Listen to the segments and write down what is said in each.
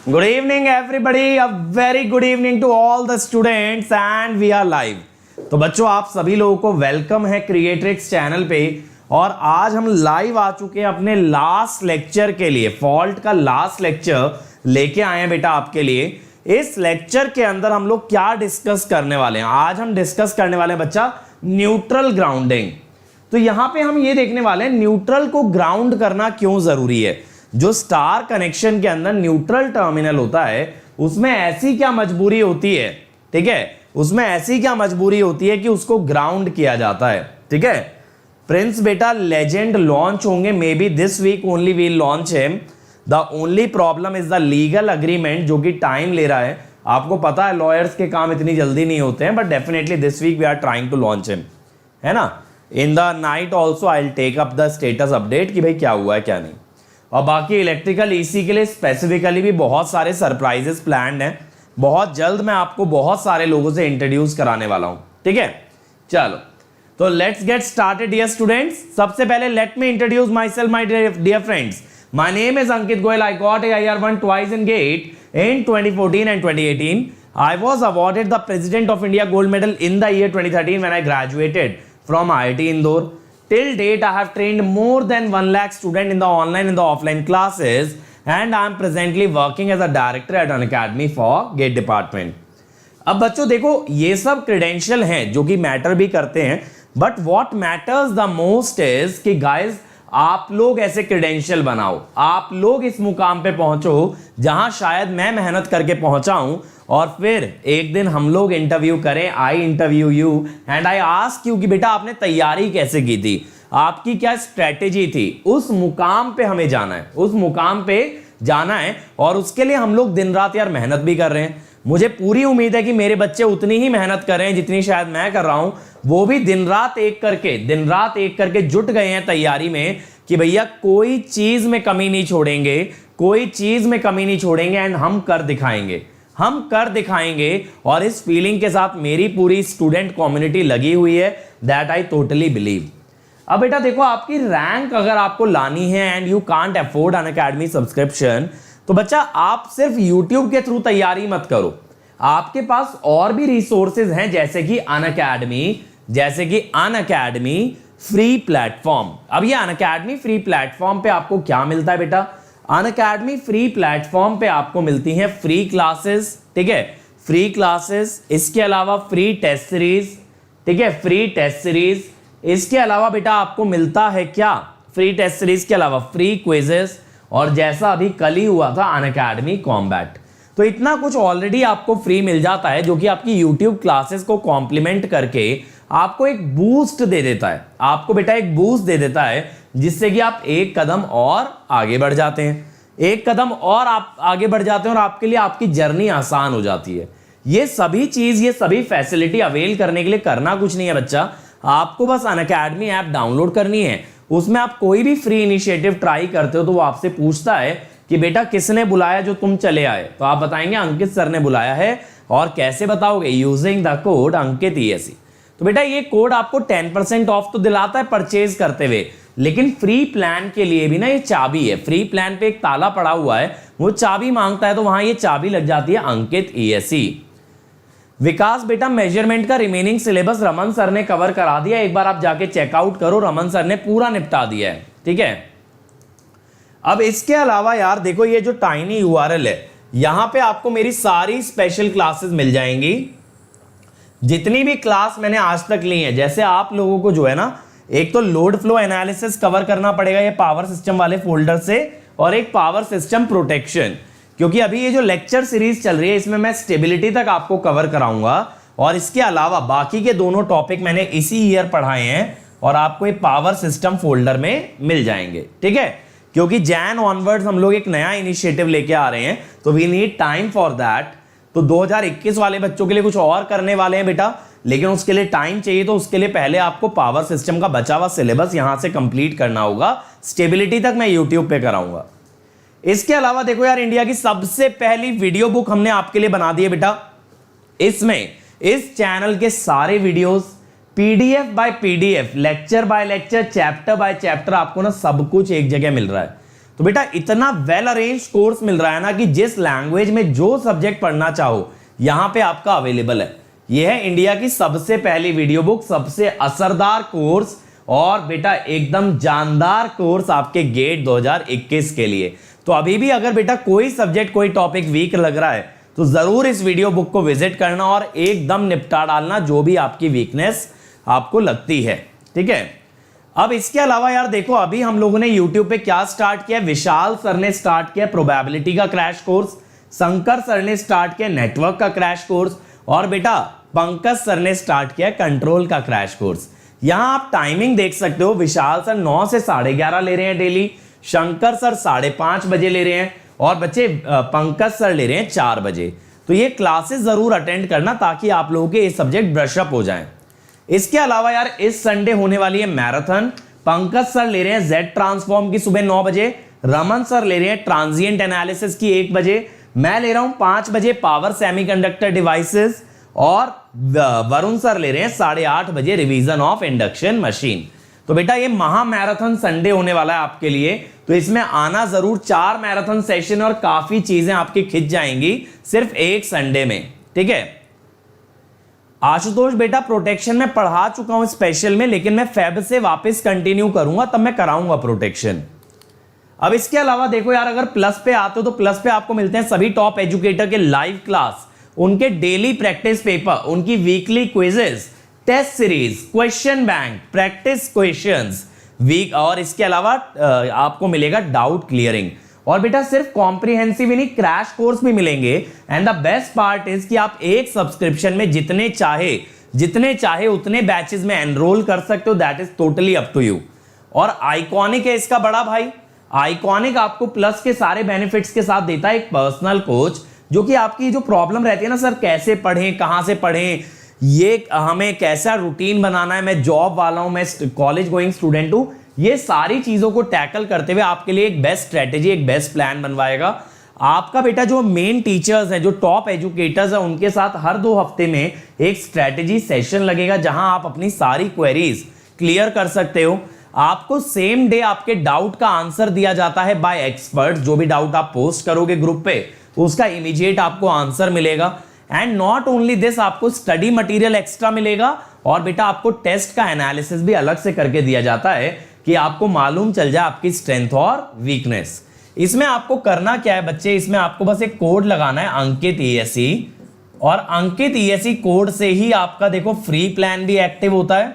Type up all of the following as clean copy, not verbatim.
Good evening everybody, a very good evening to all the students and we are live। तो बच्चों आप सभी लोगों को वेलकम है क्रिएट्रिक्स चैनल पे और आज हम लाइव आ चुके हैं अपने लास्ट लेक्चर के लिए। फॉल्ट का लास्ट लेक्चर लेके आए हैं बेटा आपके लिए। इस लेक्चर के अंदर हम लोग क्या डिस्कस करने वाले हैं? आज हम डिस्कस करने वाले हैं बच्चा न्यूट्रल ग्राउंडिंग। तो यहां पे हम ये देखने वाले हैं न्यूट्रल को ग्राउंड करना क्यों जरूरी है। जो स्टार कनेक्शन के अंदर न्यूट्रल टर्मिनल होता है उसमें ऐसी क्या मजबूरी होती है, ठीक है, उसमें ऐसी क्या मजबूरी होती है कि उसको ग्राउंड किया जाता है, ठीक है। प्रिंस बेटा लेजेंड लॉन्च होंगे, may be this week only will launch him. The only problem is the legal agreement, जो कि टाइम ले रहा है। आपको पता है लॉयर्स के काम इतनी जल्दी नहीं होते हैं, but definitely this week we are trying to launch him, है ना। In the night also I will take up the status update कि भाई क्या हुआ है क्या नहीं। और बाकी इलेक्ट्रिकल ईसी के लिए स्पेसिफिकली भी बहुत सारे सरप्राइजेस प्लान्ड हैं। बहुत जल्द मैं आपको बहुत सारे लोगों से इंट्रोड्यूस कराने वाला हूं, ठीक है। चलो तो let's get started dear students. सबसे पहले let me introduce myself my dear friends. My name is Ankit Goyal. I got AIR1 twice in GATE in 2014 and 2018. I was awarded the President of India Gold Medal in the year 2013 when I graduated from IIT Indore. Till date, I have trained more than 1 lakh students in the online and the offline classes, and I am presently working as a director at an academy for GATE department. अब बच्चों देखो ये सब credential हैं जो कि matter भी करते हैं, but what matters the most is कि गाइस आप लोग ऐसे क्रेडेंशियल बनाओ, आप लोग इस मुकाम पे पहुंचो जहां शायद मैं मेहनत करके पहुंचा हूं और फिर एक दिन हम लोग इंटरव्यू करें। I interview you and I ask you कि बेटा आपने तैयारी कैसे की थी, आपकी क्या स्ट्रेटेजी थी। उस मुकाम पे हमें जाना है, उस मुकाम पे जाना है और उसके लिए हम लोग दिन रात यार मेहनत भी कर रहे हैं। मुझे पूरी उम्मीद है कि मेरे बच्चे उतनी ही मेहनत कर रहे हैं जितनी शायद मैं कर रहा हूं। वो भी दिन रात एक करके जुट गए हैं तैयारी में कि भैया कोई चीज में कमी नहीं छोड़ेंगे, कोई चीज में कमी नहीं छोड़ेंगे एंड हम कर दिखाएंगे। और इस फीलिंग के साथ मेरी पूरी स्टूडेंट कम्युनिटी लगी हुई है, दैट आई टोटली बिलीव। अब बेटा देखो आपकी रैंक अगर आपको लानी है and you can't afford Unacademy subscription, तो बच्चा आप सिर्फ यूट्यूब के थ्रू तैयारी मत करो। आपके पास और भी रिसोर्सेज हैं जैसे कि अनअकैडमी फ्री प्लेटफॉर्म। अब ये अनअकैडमी फ्री प्लेटफॉर्म पे आपको क्या मिलता है बेटा? अनअकैडमी फ्री प्लेटफॉर्म पे आपको मिलती हैं फ्री क्लासेस, ठीक है, फ्री क्लासेस। इसके अलावा फ्री टेस्ट सीरीज, ठीक है, फ्री टेस्ट सीरीज। इसके अलावा बेटा आपको मिलता है क्या? फ्री टेस्ट सीरीज के अलावा फ्री क्विजेस और जैसा अभी कल ही हुआ था अनअकैडमी कॉम्बैट। तो इतना कुछ ऑलरेडी आपको फ्री मिल जाता है जो कि आपकी यूट्यूब क्लासेस को कॉम्प्लीमेंट करके आपको एक बूस्ट दे देता है, आपको बेटा एक बूस्ट दे देता है जिससे कि आप एक कदम और आगे बढ़ जाते हैं, एक कदम और आप आगे बढ़ जाते हैं और आपके लिए आपकी जर्नी आसान हो जाती है। ये सभी चीज, ये सभी फैसिलिटी अवेल करने के लिए करना कुछ नहीं है बच्चा, आपको बस अनअकैडमी ऐप डाउनलोड करनी है। उसमें आप कोई भी फ्री इनिशिएटिव ट्राई करते हो तो वो आपसे पूछता है कि बेटा किसने बुलाया जो तुम चले आए, तो आप बताएंगे अंकित सर ने बुलाया है। और कैसे बताओगे? Using the code Ankit ESE। तो बेटा ये कोड आपको 10% ऑफ तो दिलाता है परचेज करते हुए, लेकिन फ्री प्लान के लिए भी ना ये चाबी है। फ्री प्लान पे एक ताला पड़ा हुआ है, वो चाबी मांगता है तो वहां ये चाबी लग जाती है अंकित ESE। विकास बेटा मेजरमेंट का रिमेनिंग सिलेबस रमन सर ने कवर करा दिया, एक बार आप जाके चेकआउट करो, रमन सर ने पूरा निपटा दिया है, ठीक है। अब इसके अलावा यार देखो ये जो टाइनी URL है, यहां पे आपको मेरी सारी स्पेशल क्लासेस मिल जाएंगी, जितनी भी क्लास मैंने आज तक ली है। जैसे आप लोगों को जो है ना, एक तो लोड फ्लो एनालिसिस कवर करना पड़ेगा ये पावर सिस्टम वाले फोल्डर से, और एक पावर सिस्टम प्रोटेक्शन, क्योंकि अभी ये जो लेक्चर सीरीज चल रही है इसमें मैं स्टेबिलिटी तक आपको कवर कराऊंगा। और इसके अलावा बाकी के दोनों टॉपिक मैंने इसी ईयर पढ़ाए हैं और आपको ये पावर सिस्टम फोल्डर में मिल जाएंगे, ठीक है। क्योंकि जैन ऑनवर्ड्स हम लोग एक नया इनिशिएटिव लेके आ रहे हैं, तो we need time for that. तो 2021 वाले बच्चों के लिए कुछ और करने वाले हैं बेटा, लेकिन उसके लिए टाइम चाहिए, तो उसके लिए पहले आपको पावर सिस्टम का बचा हुआ सिलेबस यहां से कंप्लीट करना होगा। स्टेबिलिटी तक मैं यूट्यूब पे कराऊंगा। इसके अलावा देखो यार इंडिया की सबसे पहली वीडियो बुक हमने आपके लिए बना दी है बेटा। इसमें इस चैनल के सारे videos PDF by PDF, lecture by lecture, chapter by chapter, आपको ना सब कुछ एक जगह मिल रहा है। तो बेटा इतना वेल अरेंज कोर्स मिल रहा है ना कि जिस लैंग्वेज में जो सब्जेक्ट पढ़ना चाहो यहां पे आपका अवेलेबल है। यह है इंडिया की सबसे पहली वीडियो बुक, सबसे असरदार कोर्स और बेटा एकदम जानदार कोर्स आपके गेट 2021 के लिए। तो अभी भी अगर बेटा कोई सब्जेक्ट कोई टॉपिक वीक लग रहा है तो जरूर इस वीडियो बुक को विजिट करना और एकदम निपटा डालना जो भी आपकी वीकनेस आपको लगती है, ठीक है। अब इसके अलावा यार देखो अभी हम लोगों ने YouTube पे क्या स्टार्ट किया, विशाल सर ने स्टार्ट किया प्रोबेबिलिटी का क्रैश कोर्स, शंकर सर ने स्टार्ट किया नेटवर्क का क्रैश कोर्स और बेटा पंकज सर ने स्टार्ट किया कंट्रोल का क्रैश कोर्स। यहां आप टाइमिंग देख सकते हो, विशाल सर 9 से 11:30 ले रहे हैं डेली, शंकर सर 5:30 बजे ले रहे हैं और बच्चे पंकज सर ले रहे हैं 4 बजे। तो ये क्लासेस जरूर अटेंड करना ताकि आप लोगों के ये सब्जेक्ट ब्रशअप हो जाएं। इसके अलावा यार इस संडे होने वाली है मैराथन, पंकज सर ले रहे हैं जेड ट्रांसफॉर्म की सुबह 9 बजे, रमन सर ले रहे हैं ट्रांजिएंट एनालिसिस की 1 बजे, मैं ले रहा हूं 5 बजे पावर सेमीकंडक्टर डिवाइसेस और वरुण सर ले रहे हैं 8:30 बजे रिवीजन ऑफ इंडक्शन मशीन। तो बेटा ये महा मैराथन संडे होने वाला है आपके लिए, तो इसमें आना जरूर। 4 मैराथन सेशन और काफी चीजें आपकी खिंच जाएंगी सिर्फ एक संडे में, ठीक है। आशुतोष बेटा प्रोटेक्शन में पढ़ा चुका हूं स्पेशल में, लेकिन मैं फेब से वापस कंटिन्यू करूंगा, तब मैं कराऊंगा प्रोटेक्शन। अब इसके अलावा देखो यार अगर प्लस पे आते हो तो प्लस पे आपको मिलते हैं सभी टॉप एजुकेटर के लाइव क्लास, उनके डेली प्रैक्टिस पेपर, उनकी weekly quizzes, test series, question bank, practice questions week, और इसके अलावा आपको मिलेगा डाउट क्लियरिंग। और बेटा सिर्फ कॉम्प्रिहेंसिव ही नहीं, क्रैश कोर्स भी मिलेंगे। And the best part is कि आप एक सब्सक्रिप्शन में जितने चाहे उतने बैचेस में एनरोल कर सकते हो, that is totally up to you. और आइकॉनिक है इसका बड़ा भाई, आइकॉनिक आपको प्लस के सारे बेनिफिट्स के साथ देता है, एक पर्सनल कोच जो कि आपकी जो प्रॉब्लम रहती है ना सर कैसे पढ़ें, कहां से पढ़ें, ये हमें कैसा रूटीन बनाना है, मैं जॉब वाला हूं, मैं कॉलेज गोइंग स्टूडेंट हूं, ये सारी चीजों को टैकल करते हुए आपके लिए एक बेस्ट स्ट्रेटेजी, एक बेस्ट प्लान बनवाएगा। आपका बेटा जो मेन टीचर्स हैं, जो टॉप एजुकेटर्स हैं, उनके साथ हर 2 हफ्ते में एक स्ट्रेटेजी सेशन लगेगा जहां आप अपनी सारी क्वेरीज क्लियर कर सकते हो। आपको सेम डे आपके डाउट का आंसर दिया जाता है बाय एक्सपर्ट, जो भी डाउट आप पोस्ट करोगे ग्रुप पे उसका इमीडिएट आपको आंसर मिलेगा। एंड नॉट ओनली दिस, आपको स्टडी मटेरियल एक्स्ट्रा मिलेगा और बेटा आपको टेस्ट का एनालिसिस भी अलग से करके दिया जाता है कि आपको मालूम चल जाए आपकी स्ट्रेंथ और वीकनेस। इसमें आपको करना क्या है बच्चे, इसमें आपको बस एक कोड लगाना है अंकित ESE, और अंकित ESE कोड से ही आपका देखो फ्री प्लान भी एक्टिव होता है,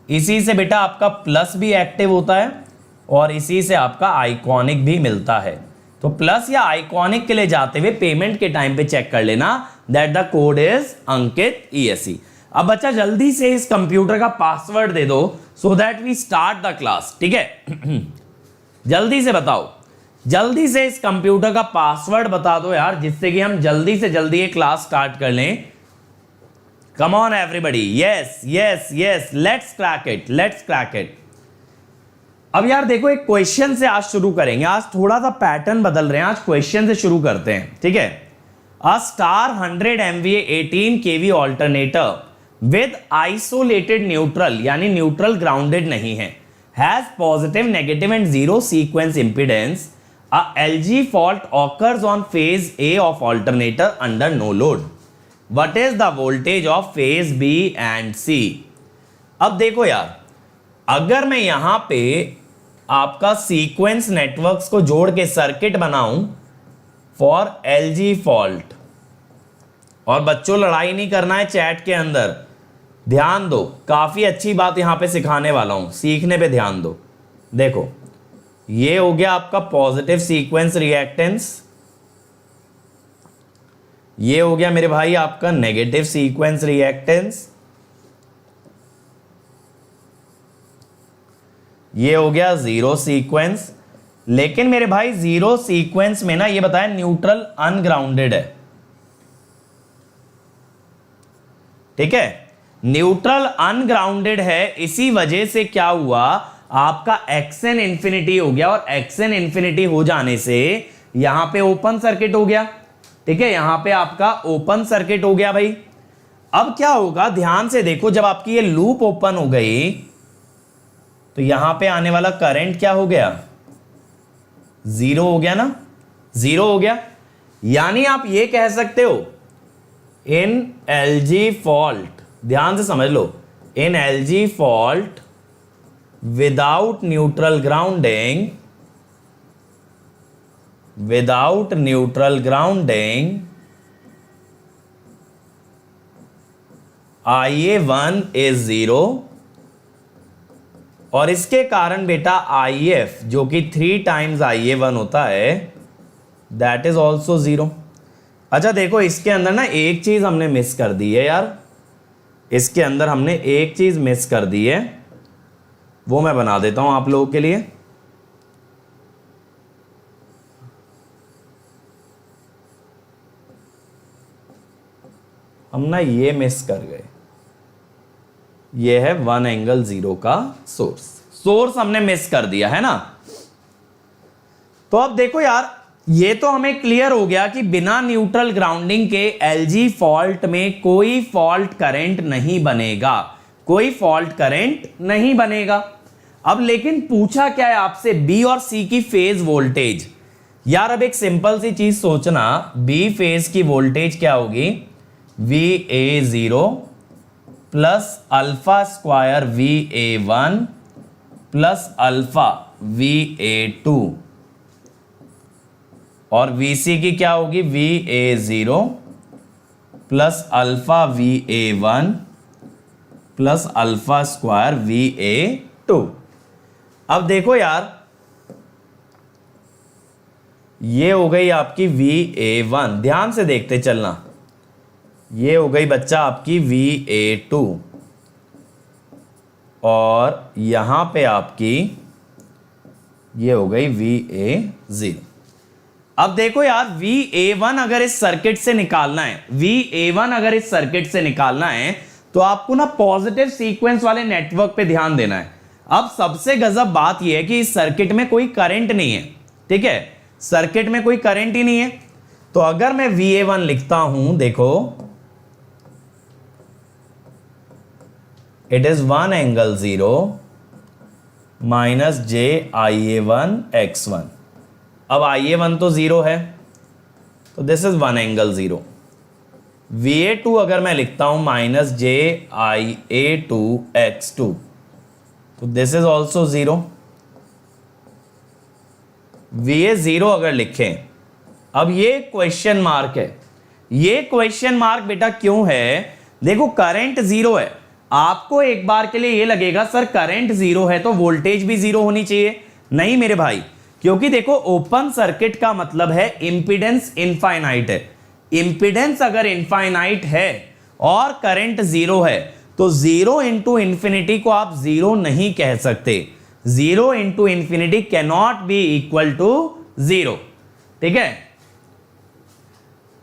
इसी से बेटा आपका प्लस भी एक्टिव होता है और इसी से आपका आइकॉनिक भी मिलता है। तो प्लस या आइकॉनिक के लिए जाते हुए पेमेंट के टाइम पे चेक कर लेना that the code is Ankit ESE। अब बच्चा जल्दी से इस कंप्यूटर का पासवर्ड दे दो so that we start the class, ठीक है। जल्दी से बताओ, जल्दी से इस कंप्यूटर का पासवर्ड बता दो यार, जिससे कि हम जल्दी से जल्दी ये क्लास स्टार्ट कर लें। कम on everybody, yes yes yes, let's crack it, let's crack it. अब यार देखो एक क्वेश्चन से आज शुरू करेंगे, आज थोड़ा सा पैटर्न बदल रहे हैं, आज क्वेश्चन से शुरू करते हैं, ठीक है। A star 100 MVA 18 kV alternator with isolated neutral, यानी न्यूट्रल ग्राउंडेड नहीं है, has positive, negative and zero sequence impedance, a LG fault occurs on phase A of alternator under no load, what is the voltage of phase B and C। अब देखो यार अगर मैं यहां पे आपका सीक्वेंस नेटवर्क्स को जोड़ के सर्किट बनाऊं फॉर LG फॉल्ट, और बच्चों लड़ाई नहीं करना है चैट के अंदर, ध्यान दो, काफी अच्छी बात यहां पे सिखाने वाला हूं, सीखने पे ध्यान दो। देखो ये हो गया आपका पॉजिटिव सीक्वेंस रिएक्टेंस, ये हो गया मेरे भाई आपका नेगेटिव सीक्वेंस रिएक्टेंस, ये हो गया जीरो सीक्वेंस। लेकिन मेरे भाई जीरो सीक्वेंस में ना ये बताया न्यूट्रल अनग्राउंडेड है, ठीक है, न्यूट्रल अनग्राउंडेड है। इसी वजह से क्या हुआ, आपका XN इंफिनिटी हो गया, और XN इंफिनिटी हो जाने से यहां पे ओपन सर्किट हो गया, ठीक है, यहां पे आपका ओपन सर्किट हो गया भाई। अब क्या होगा ध्यान से देखो, जब आपकी ये लूप ओपन हो गई तो यहां पे आने वाला करंट क्या हो गया, जीरो हो गया ना, जीरो हो गया। यानी आप ये कह सकते हो इन एलजी फॉल्ट, ध्यान से समझ लो, in LG fault without neutral grounding, without neutral grounding IA1 is zero, और इसके कारण बेटा IF जो कि 3 टाइम्स IA1 होता है दैट इज ऑल्सो जीरो। अच्छा देखो इसके अंदर ना एक चीज हमने मिस कर दी है यार, इसके अंदर हमने एक चीज मिस कर दी है, वो मैं बना देता हूं आप लोगों के लिए। हम ना ये मिस कर गए, ये है 1 एंगल 0 का सोर्स, सोर्स हमने मिस कर दिया है ना। तो अब देखो यार, ये तो हमें क्लियर हो गया कि बिना न्यूट्रल ग्राउंडिंग के एलजी फॉल्ट में कोई फॉल्ट करंट नहीं बनेगा, कोई फॉल्ट करंट नहीं बनेगा। अब लेकिन पूछा क्या है आपसे, बी और सी की फेज वोल्टेज। यार अब एक सिंपल सी चीज सोचना, बी फेज की वोल्टेज क्या होगी, VA0 plus alpha square VA1 plus alpha VA2, और VC की क्या होगी, VA0 plus alpha VA1 plus alpha square VA2। अब देखो यार, ये हो गई आपकी VA1, ध्यान से देखते चलना, ये हो गई बच्चा आपकी VA2, और यहां पे आपकी ये हो गई VA0। अब देखो यार, VA1 अगर इस सर्किट से निकालना है, VA1 अगर इस सर्किट से निकालना है तो आपको ना पॉजिटिव सीक्वेंस वाले नेटवर्क पे ध्यान देना है। अब सबसे गजब बात यह है कि इस सर्किट में कोई करंट नहीं है, ठीक है, सर्किट में कोई करंट ही नहीं है। तो अगर मैं VA1 लिखता हूं, देखो it is 1 angle 0 minus j IA1 x1। अब IA1 तो 0 है, तो दिस इज 1 एंगल 0। VA2 अगर मैं लिखता हूं माइनस j IA2 x2, तो दिस इज ऑल्सो 0। VA0 अगर लिखें, अब ये क्वेश्चन मार्क है, ये क्वेश्चन मार्क बेटा क्यों है, देखो करंट 0 है, आपको एक बार के लिए ये लगेगा सर करंट 0 है तो वोल्टेज भी 0 होनी चाहिए। नहीं मेरे भाई, क्योंकि देखो ओपन सर्किट का मतलब है इंपीडेंस इनफाइनाइट है, इंपीडेंस अगर इनफाइनाइट है और करंट 0 है तो 0 इंटू इंफिनिटी को आप 0 नहीं कह सकते, 0 into infinity can not be equal to 0, ठीक है।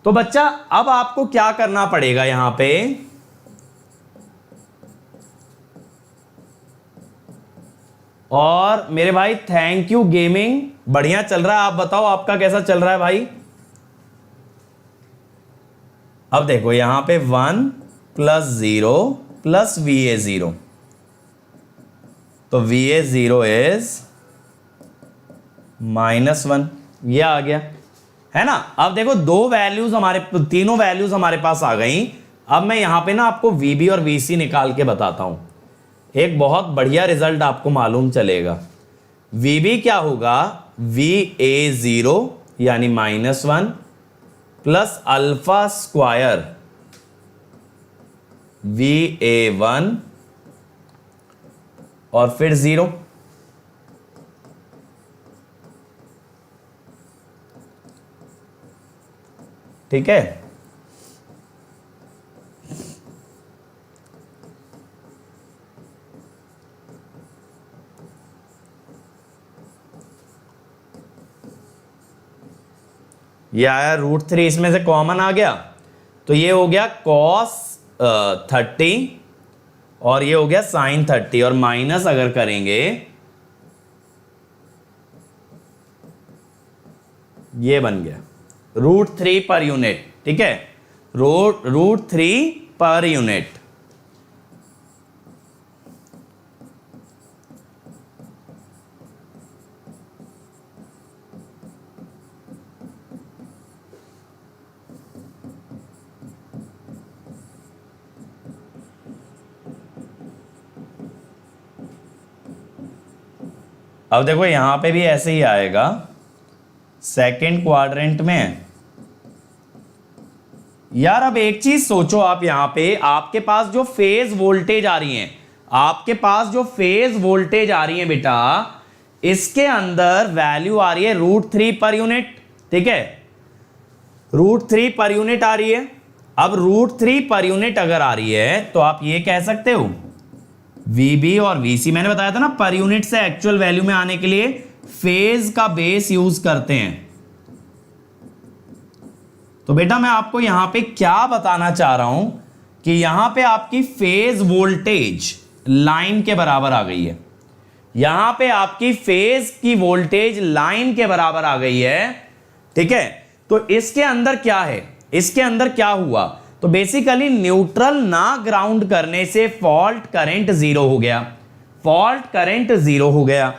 तो बच्चा अब आपको क्या करना पड़ेगा यहां पे, और मेरे भाई थैंक यू गेमिंग, बढ़िया चल रहा है, आप बताओ आपका कैसा चल रहा है भाई। अब देखो यहां पे 1 प्लस 0 प्लस VA0, तो VA0 इज -1, ये आ गया है ना। अब देखो दो वैल्यूज हमारे, तीनों वैल्यूज हमारे पास आ गई। अब मैं यहां पे ना आपको VB और VC निकाल के बताता हूं, एक बहुत बढ़िया रिजल्ट आपको मालूम चलेगा। VB क्या होगा, VA0 यानी -1 प्लस अल्फा स्क्वायर VA1 और फिर 0, ठीक है। ये आया √3, इसमें से कॉमन आ गया तो ये हो गया cos 30 और ये हो गया sin 30, और माइनस अगर करेंगे ये बन गया √3 पर यूनिट, ठीक है, √3 पर यूनिट। अब देखो यहां पे भी ऐसे ही आएगा, सेकंड क्वाड्रेंट में। यार अब एक चीज सोचो, आप यहां पे आपके पास जो फेज वोल्टेज आ रही है, आपके पास जो फेज वोल्टेज आ रही है बेटा, इसके अंदर वैल्यू आ रही है √3 पर यूनिट। ठीक है, √3 पर यूनिट आ रही है। अब √3 पर यूनिट अगर आ रही है तो आप ये कह सकते हो VB और VC, मैंने बताया था ना पर यूनिट से एक्चुअल वैल्यू में आने के लिए फेज का बेस यूज करते हैं। तो बेटा मैं आपको यहां पे क्या बताना चाह रहा हूं कि यहां पे आपकी फेज वोल्टेज लाइन के बराबर आ गई है। यहां पे आपकी फेज की वोल्टेज लाइन के बराबर आ गई है। ठीक है, तो इसके अंदर क्या है, इसके अंदर क्या हुआ, तो बेसिकली न्यूट्रल ना ग्राउंड करने से फॉल्ट करंट 0 हो गया, फॉल्ट करंट 0 हो गया।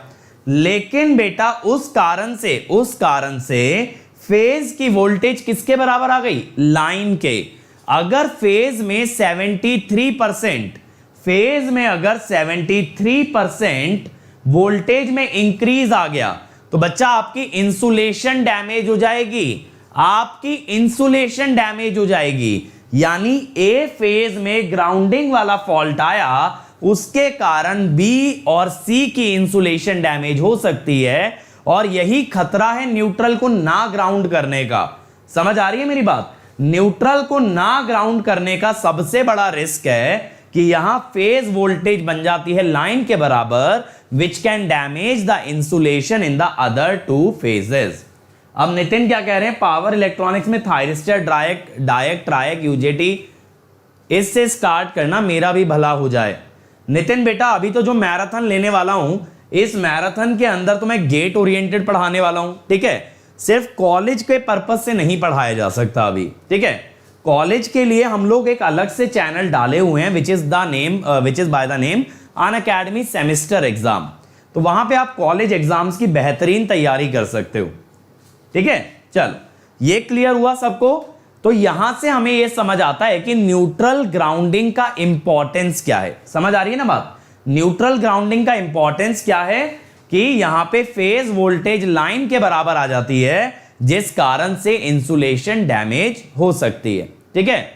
लेकिन बेटा उस कारण से फेज की वोल्टेज किसके बराबर आ गई, लाइन के। अगर फेज में 73%, फेज में अगर 73% वोल्टेज में इंक्रीज आ गया तो बच्चा आपकी इंसुलेशन डैमेज हो जाएगी, आपकी इंसुलेशन डैमेज हो जाएगी। यानी ए फेज में ग्राउंडिंग वाला फॉल्ट आया, उसके कारण बी और सी की इंसुलेशन डैमेज हो सकती है, और यही खतरा है न्यूट्रल को ना ग्राउंड करने का। समझ आ रही है मेरी बात? न्यूट्रल को ना ग्राउंड करने का सबसे बड़ा रिस्क है कि यहां फेज वोल्टेज बन जाती है लाइन के बराबर, which can damage the insulation in the other two phases. अब नितिन क्या कह रहे हैं, पावर इलेक्ट्रॉनिक्स में थायरिस्टर, डायक, ट्रायक, यूजेटी, इससे स्टार्ट करना मेरा भी भला हो जाए। नितिन बेटा अभी तो जो मैराथन लेने वाला हूं, इस मैराथन के अंदर तो मैं गेट ओरिएंटेड पढ़ाने वाला हूं। ठीक है, सिर्फ कॉलेज के पर्पज से नहीं पढ़ाया जा सकता अभी। ठीक है, कॉलेज के लिए हम लोग एक अलग से चैनल डाले हुए हैं, which is by the name Unacademy semester exam. तो वहां पे आप कॉलेज एग्जाम्स की बेहतरीन तैयारी कर सकते हो। ठीक है, चल ये क्लियर हुआ सबको। तो यहां से हमें यह समझ आता है कि न्यूट्रल ग्राउंडिंग का इंपॉर्टेंस क्या है। समझ आ रही है ना बात? न्यूट्रल ग्राउंडिंग का इंपॉर्टेंस क्या है कि यहां पे फेज वोल्टेज लाइन के बराबर आ जाती है, जिस कारण से इंसुलेशन डैमेज हो सकती है। ठीक है,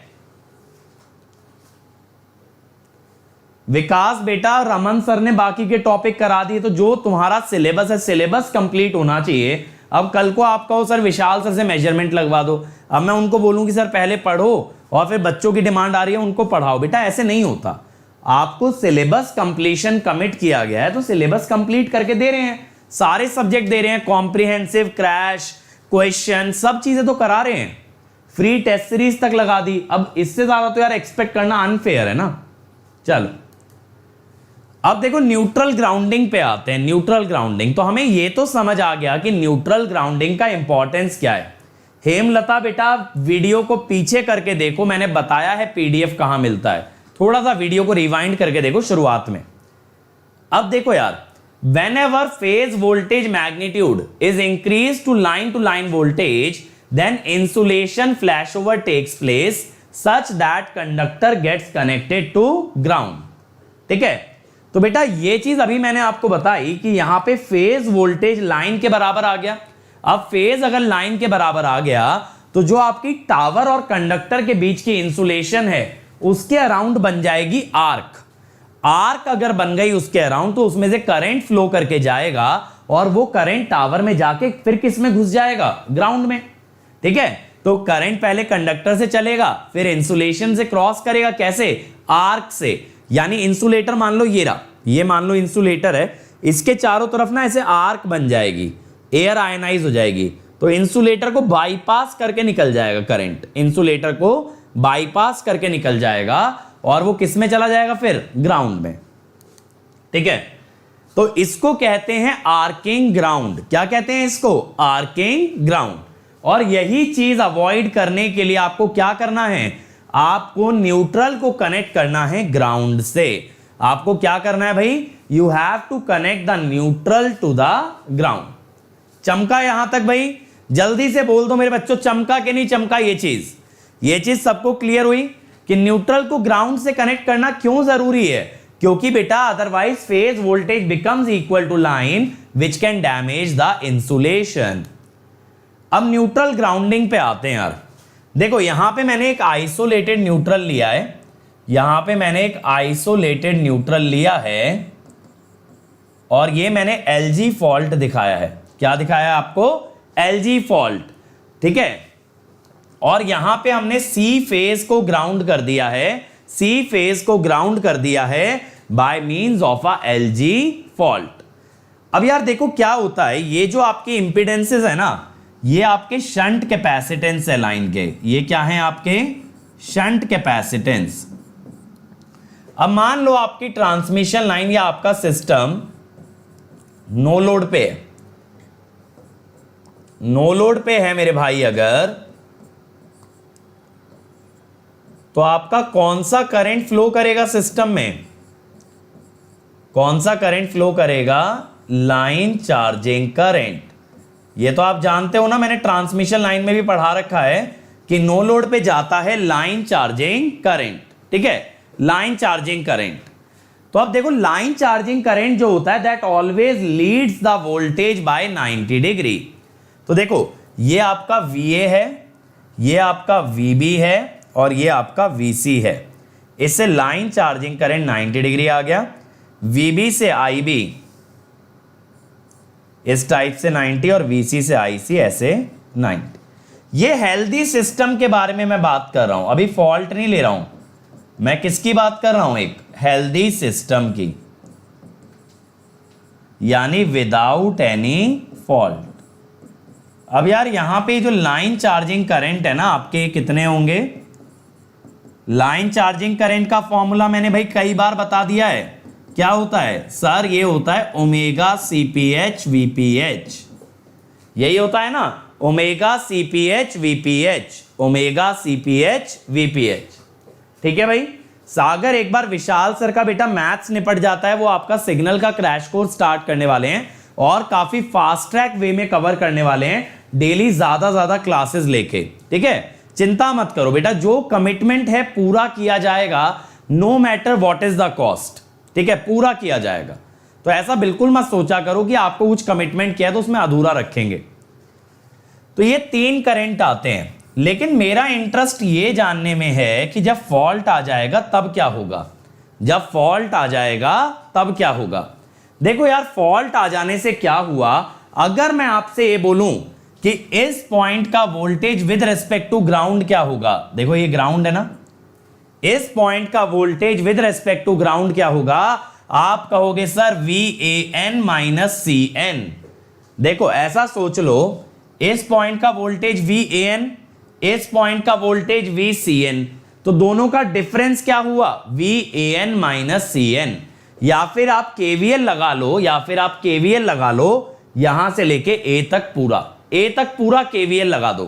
विकास बेटा रमन सर ने बाकी के टॉपिक करा दिए, तो जो तुम्हारा सिलेबस है, सिलेबस कंप्लीट होना चाहिए। अब कल को आप कहो सर विशाल सर से मेजरमेंट लगवा दो, अब मैं उनको बोलूं कि सर पहले पढ़ो और फिर बच्चों की डिमांड आ रही है उनको पढ़ाओ। बेटा ऐसे नहीं होता, आपको सिलेबस कंप्लीशन कमिट किया गया है तो सिलेबस कंप्लीट करके दे रहे हैं, सारे सब्जेक्ट दे रहे हैं, कॉम्प्रिहेंसिव, क्रैश, क्वेश्चन, सब चीजें तो करा रहे हैं, फ्री टेस्ट सीरीज तक लगा दी। अब इससे ज्यादा तो यार एक्सपेक्ट करना अनफेयर है ना। चलो अब देखो न्यूट्रल ग्राउंडिंग पे आते हैं। न्यूट्रल ग्राउंडिंग, तो हमें यह तो समझ आ गया कि न्यूट्रल ग्राउंडिंग का इंपॉर्टेंस क्या है। हेमलता बेटा वीडियो को पीछे करके देखो, मैंने बताया है पीडीएफ कहां मिलता है, थोड़ा सा वीडियो को रिवाइंड करके देखो शुरुआत में। अब देखो यार, whenever phase voltage magnitude is increased to line voltage, then insulation flashover takes place such that conductor gets connected to ground। ठीक है, तो बेटा ये चीज अभी मैंने आपको बताई कि यहां पे फेज वोल्टेज लाइन के बराबर आ गया। अब फेज अगर लाइन के बराबर आ गया तो जो आपकी टावर और कंडक्टर के बीच की इंसुलेशन है उसके अराउंड बन जाएगी आर्क। आर्क अगर बन गई उसके अराउंड तो उसमें से करंट फ्लो करके जाएगा और वो करंट टावर में जाके फिर किस में घुस जाएगा, ग्राउंड में। ठीक है, तो करंट पहले कंडक्टर से चलेगा फिर इंसुलेशन से क्रॉस करेगा, कैसे, आर्क से। यानी इंसुलेटर मान लो ये रहा, ये मान लो इंसुलेटर है, इसके चारों तरफ ना ऐसे आर्क बन जाएगी, एयर आयनाइज हो जाएगी, तो इंसुलेटर को बाईपास करके निकल जाएगा करंट, इंसुलेटर को बाईपास करके निकल जाएगा और वो किस में चला जाएगा, फिर ग्राउंड में। ठीक है, तो इसको कहते हैं आर्किंग ग्राउंड। क्या कहते हैं इसको, आर्किंग ग्राउंड। और यही चीज अवॉइड करने के लिए आपको क्या करना है, आपको न्यूट्रल को कनेक्ट करना है ग्राउंड से। आपको क्या करना है भाई, you have to connect the neutral to the ground. चमका यहां तक भाई, जल्दी से बोल दो मेरे बच्चों, चमका कि नहीं चमका ये चीज सबको क्लियर हुई कि न्यूट्रल को ग्राउंड से कनेक्ट करना क्यों जरूरी है, क्योंकि बेटा otherwise phase voltage becomes equal to line which can damage the insulation. अब न्यूट्रल ग्राउंडिंग पे आते हैं यार। देखो यहां पे मैंने एक आइसोलेटेड न्यूट्रल लिया है, यहां पे मैंने एक आइसोलेटेड न्यूट्रल लिया है और ये मैंने एलजी फॉल्ट दिखाया है। क्या दिखाया है आपको? एलजी फॉल्ट, ठीक है। और यहां पे हमने सी फेज को ग्राउंड कर दिया है, सी फेज को ग्राउंड कर दिया है by means of a LG fault. अब यार देखो क्या होता है, ये जो आपके इंपिडेंसेस है ना, ये आपके शंट कैपेसिटेंस है लाइन के, ये क्या है आपके शंट कैपेसिटेंस। अब मान लो आपकी ट्रांसमिशन लाइन या आपका सिस्टम नो लोड पे है, नो लोड पे है मेरे भाई, अगर तो आपका कौन सा करंट फ्लो करेगा सिस्टम में? कौन सा करंट फ्लो करेगा? Line charging current. ये तो आप जानते हो ना, मैंने ट्रांसमिशन लाइन में भी पढ़ा रखा है कि नो लोड पे जाता है लाइन चार्जिंग करंट, ठीक है, लाइन चार्जिंग करंट। तो अब देखो लाइन चार्जिंग करंट जो होता है that always leads the voltage bye 90 degree. तो देखो ये आपका VA है, ये आपका VB है और ये आपका VC है। इससे लाइन चार्जिंग करंट 90 डिग्री आ गया। VB से IB इस टाइप से 90 और VC से IC ऐसे 90। ये हेल्दी सिस्टम के बारे में मैं बात कर रहा हूं, अभी फॉल्ट नहीं ले रहा हूं मैं। किसकी बात कर रहा हूं? एक हेल्दी सिस्टम की, यानी विदाउट एनी फॉल्ट। अब यार यहां पे जो लाइन चार्जिंग करंट है ना आपके, कितने होंगे? लाइन चार्जिंग करंट का फॉर्मूला मैंने भाई कई बार बता दिया है। क्या होता है सर? ये होता है ओमेगा CPH VPH, यही होता है ना, omega CPH VPH, omega CPH VPH, ठीक है भाई। सागर एक बार विशाल सर का बेटा मैथ्स निपट जाता है, वो आपका सिग्नल का क्रैश कोर्स स्टार्ट करने वाले हैं और काफी फास्ट ट्रैक वे में कवर करने वाले हैं, डेली ज्यादा क्लासेस लेके, ठीक है। चिंता मत करो बेटा, जो कमिटमेंट है पूरा किया जाएगा, no matter what is the cost, ठीक है, पूरा किया जाएगा। तो ऐसा बिल्कुल मत सोचा करो कि आपको कुछ कमिटमेंट किया तो उसमें अधूरा रखेंगे। तो ये 3 करंट आते हैं, लेकिन मेरा इंटरेस्ट ये जानने में है कि जब फॉल्ट आ जाएगा तब क्या होगा, जब फॉल्ट आ जाएगा तब क्या होगा। देखो यार फॉल्ट आ जाने से क्या हुआ, अगर मैं आपसे ये बोलूं कि इस पॉइंट का voltage with respect to ground क्या होगा, देखो ये ग्राउंड है ना, इस पॉइंट का voltage with respect to ground क्या होगा? आप कहोगे सर VAN माइनस CN। देखो ऐसा सोच लो, इस पॉइंट का वोल्टेज VAN, इस पॉइंट का वोल्टेज VCN, तो दोनों का डिफरेंस क्या हुआ? VAN minus CN। या फिर आप KVL लगा लो, या फिर आप KVL लगा लो यहां से लेके A तक पूरा KVL लगा दो।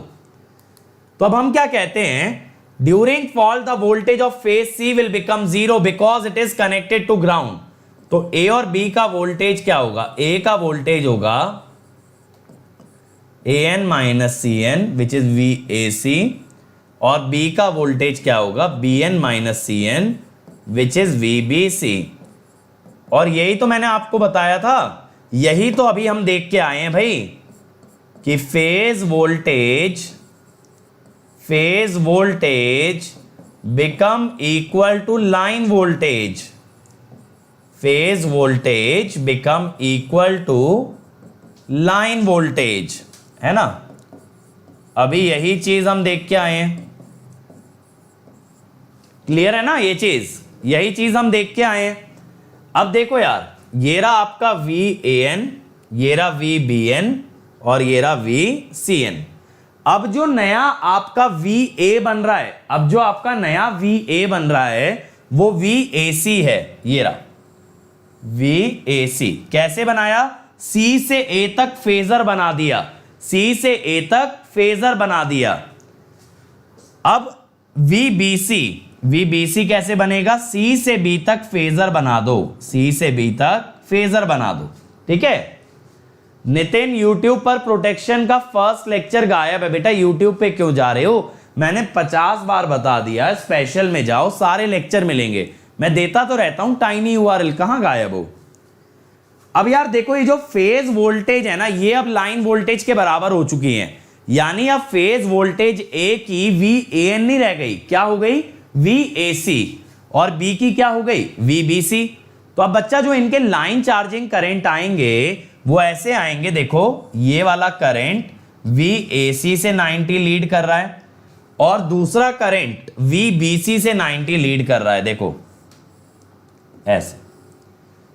तो अब हम क्या कहते हैं? During fault the voltage of phase C will become 0 because it is connected to ground. तो A और B का वोल्टेज क्या होगा? A का वोल्टेज होगा AN minus CN which is VAC, और B का वोल्टेज क्या होगा? BN minus CN which is VBC। और यही तो मैंने आपको बताया था, यही तो अभी हम देख के आए हैं भाई कि phase voltage become equal to line voltage, phase voltage become equal to line voltage, है ना। अभी यही चीज हम देख के आए हैं, क्लियर है ना, ये चीज, यही चीज हम देख के आए हैं। अब देखो यार, ये रहा आपका VAN, ये रहा VBN और ये रहा VCN। अब जो नया आपका VA बन रहा है, अब जो आपका नया VA बन रहा है वो VAC है, ये रहा VAC। कैसे बनाया? C से A तक फेजर बना दिया, C से A तक फेजर बना दिया। अब VBC कैसे बनेगा? C से B तक फेजर बना दो, C से B तक फेजर बना दो, ठीक है। नितिन YouTube पर प्रोटेक्शन का फर्स्ट लेक्चर गायब है। बेटा YouTube पे क्यों जा रहे हो? मैंने 50 बार बता दिया, स्पेशल में जाओ, सारे लेक्चर मिलेंगे। मैं देता तो रहता हूं टाइनी यूआरएल, कहां गायब हो। अब यार देखो ये जो फेज वोल्टेज है ना, ये अब लाइन वोल्टेज के बराबर हो चुकी है, यानी अब फेज वोल्टेज ए की VAN नहीं रह गई, क्या हो गई VAC, और बी की क्या हो गई VBC। तो अब बच्चा जो इनके लाइन चार्जिंग करंट आएंगे वो ऐसे आएंगे, देखो ये वाला करंट VAC से 90 लीड कर रहा है और दूसरा करंट VBC से 90 लीड कर रहा है, देखो ऐसे,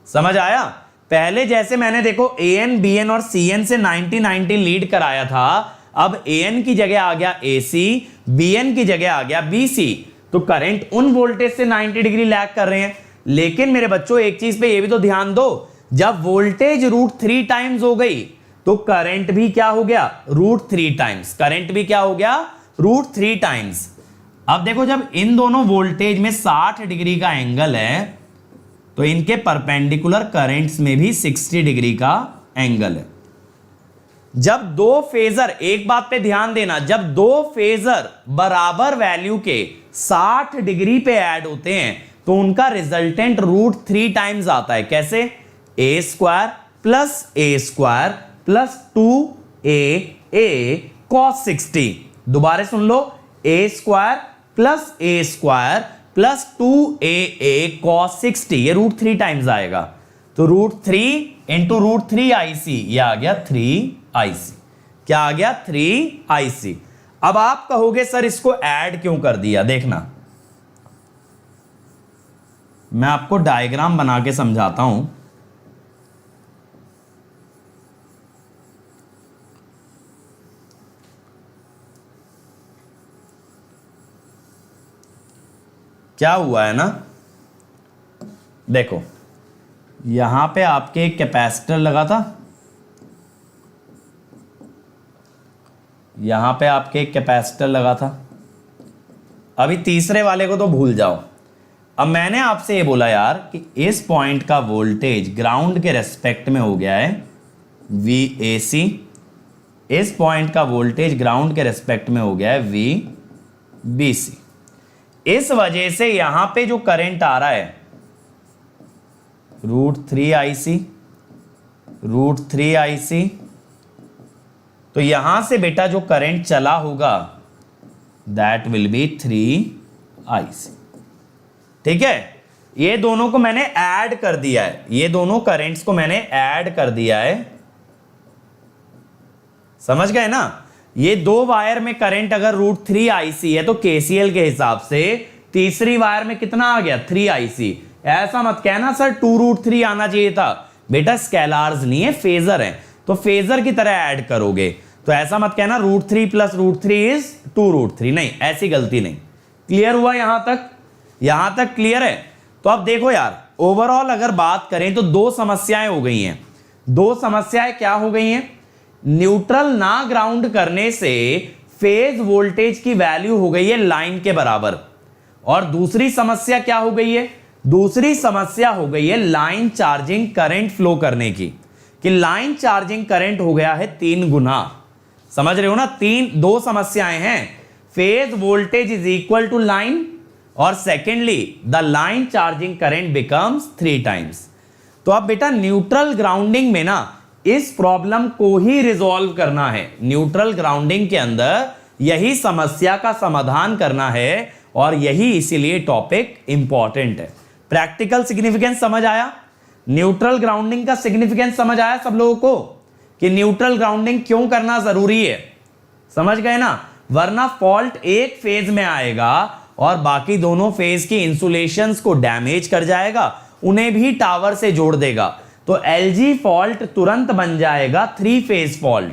समझ आया। पहले जैसे मैंने देखो AN BN और CN से 90 लीड कराया था, अब AN की जगह आ गया AC, BN की जगह आ गया BC, तो करंट उन वोल्टेज से 90 डिग्री लैग कर रहे हैं। लेकिन मेरे बच्चों एक चीज पे ये भी तो ध्यान दो, जब वोल्टेज √3 टाइम्स हो गई तो करंट भी क्या हो गया √3 टाइम्स, करंट भी क्या हो गया √3 टाइम्स। अब देखो जब इन दोनों वोल्टेज में 60 डिग्री का एंगल है तो इनके परपेंडिकुलर करंट्स में भी 60 डिग्री का एंगल है। जब दो फेजर, एक बात पे ध्यान देना, जब दो फेजर बराबर वैल्यू के 60 डिग्री पे ऐड होते हैं तो उनका रिजल्टेंट √3 टाइम्स आता है। कैसे? a² + a² + 2aa cos 60। दोबारा सुन लो, a² + a² + 2aa cos 60, ये √3 टाइम्स आएगा। तो √3 × √3 IC, ये आ गया 3 IC। क्या आ गया 3 IC। अब आप कहोगे सर इसको ऐड क्यों कर दिया, देखना मैं आपको डायग्राम बना के समझाता हूं। क्या हुआ है ना, देखो यहां पे आपके एक कैपेसिटर लगा था, यहां पे आपके एक कैपेसिटर लगा था। अभी तीसरे वाले को तो भूल जाओ। अब मैंने आपसे ये बोला यार कि इस पॉइंट का वोल्टेज ग्राउंड के रेस्पेक्ट में हो गया है VAC, इस पॉइंट का वोल्टेज ग्राउंड के रेस्पेक्ट में हो गया है VBC। इस वजह से यहां पे जो करंट आ रहा है √3 IC, √3 IC, तो यहां से बेटा जो करंट चला होगा दैट विल बी 3 IC। ठीक है, ये दोनों को मैंने ऐड कर दिया है, ये दोनों करंट्स को मैंने ऐड कर दिया है, समझ गए ना। ये दो वायर में करंट अगर √3 IC है तो KCL के हिसाब से तीसरी वायर में कितना आ गया 3 IC। ऐसा मत कहना सर 2√3 आना चाहिए था, बेटा स्केलार्स नहीं है फेजर है, तो फेजर की तरह ऐड करोगे, तो ऐसा मत कहना √3 + √3 इज 2√3, नहीं ऐसी गलती नहीं। क्लियर हुआ यहां तक? यहां तक क्लियर है? तो अब देखो यार ओवरऑल अगर बात करें तो दो समस्याएं हो गई हैं। दो समस्याएं क्या हो गई हैं? न्यूट्रल ना ग्राउंड करने से फेज वोल्टेज की वैल्यू हो गई है लाइन के बराबर, और दूसरी समस्या क्या हो गई है? दूसरी समस्या हो गई है लाइन चार्जिंग करंट फ्लो करने की, कि लाइन चार्जिंग करंट हो गया है 3 गुना। समझ रहे हो ना, दो समस्याएं हैं, phase voltage is equal to line, और secondly the line charging current becomes 3 times. तो अब बेटा न्यूट्रल ग्राउंडिंग में ना इस प्रॉब्लम को ही रिजॉल्व करना है, न्यूट्रल ग्राउंडिंग के अंदर यही समस्या का समाधान करना है, और यही इसीलिए टॉपिक इंपॉर्टेंट है। प्रैक्टिकल सिग्निफिकेंस समझ आया? न्यूट्रल ग्राउंडिंग का सिग्निफिकेंस समझ आया सब लोगों को कि न्यूट्रल ग्राउंडिंग क्यों करना जरूरी है? समझ गए ना, वरना फॉल्ट एक फेज में आएगा और बाकी दोनों फेज की इंसुलेशंस को डैमेज कर जाएगा, उन्हें भी टावर से जोड़ देगा, तो LG फॉल्ट तुरंत बन जाएगा 3 फेज फॉल्ट।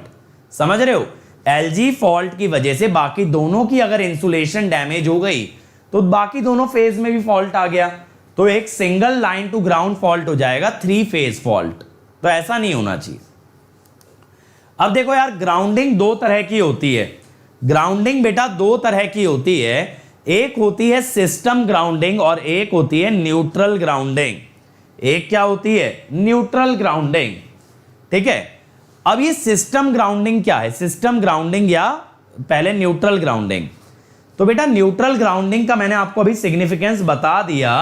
समझ रहे हो, LG फॉल्ट की वजह से बाकी दोनों की अगर इंसुलेशन डैमेज हो गई तो बाकी दोनों फेज में भी फॉल्ट आ गया, तो एक single line to ground fault हो जाएगा 3 फेज फॉल्ट। तो ऐसा नहीं होना चाहिए। अब देखो यार ग्राउंडिंग दो तरह की होती है, ग्राउंडिंग बेटा दो तरह की होती है, एक होती है सिस्टम ग्राउंडिंग और एक होती है न्यूट्रल ग्राउंडिंग। एक क्या होती है? Neutral grounding. ठीक है, अब ये सिस्टम ग्राउंडिंग क्या है? सिस्टम ग्राउंडिंग या पहले न्यूट्रल ग्राउंडिंग। तो बेटा न्यूट्रल ग्राउंडिंग का मैंने आपको अभी सिग्निफिकेंस बता दिया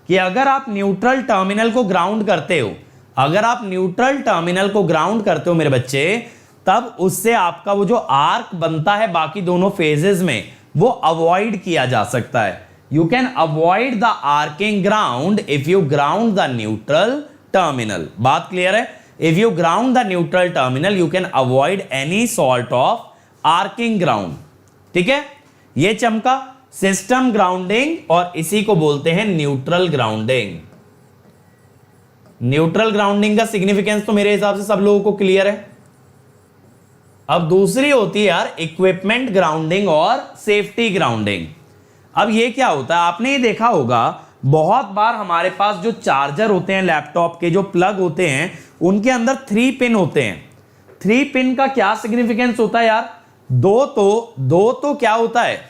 कि अगर आप न्यूट्रल टर्मिनल को ग्राउंड करते हो, अगर आप न्यूट्रल टर्मिनल को ग्राउंड करते हो मेरे बच्चे, तब उससे आपका वो जो आर्क बनता है बाकी दोनों फेजेस में, वो अवॉइड किया जा सकता है। You can avoid the arcing ground if you ground the neutral terminal. बात क्लियर है? If you ground the neutral terminal you can avoid any sort of arcing ground. ठीक है, ये चमका सिस्टम ग्राउंडिंग, और इसी को बोलते हैं न्यूट्रल ग्राउंडिंग। न्यूट्रल ग्राउंडिंग का सिग्निफिकेंस तो मेरे हिसाब से सब लोगों को क्लियर है। अब दूसरी होती है यार इक्विपमेंट ग्राउंडिंग और सेफ्टी ग्राउंडिंग। अब ये क्या होता है, आपने ये देखा होगा बहुत बार हमारे पास जो चार्जर होते हैं लैपटॉप के, जो प्लग होते हैं, उनके अंदर 3 पिन होते हैं। 3 पिन का क्या सिग्निफिकेंस होता है यार? दो तो क्या होता है,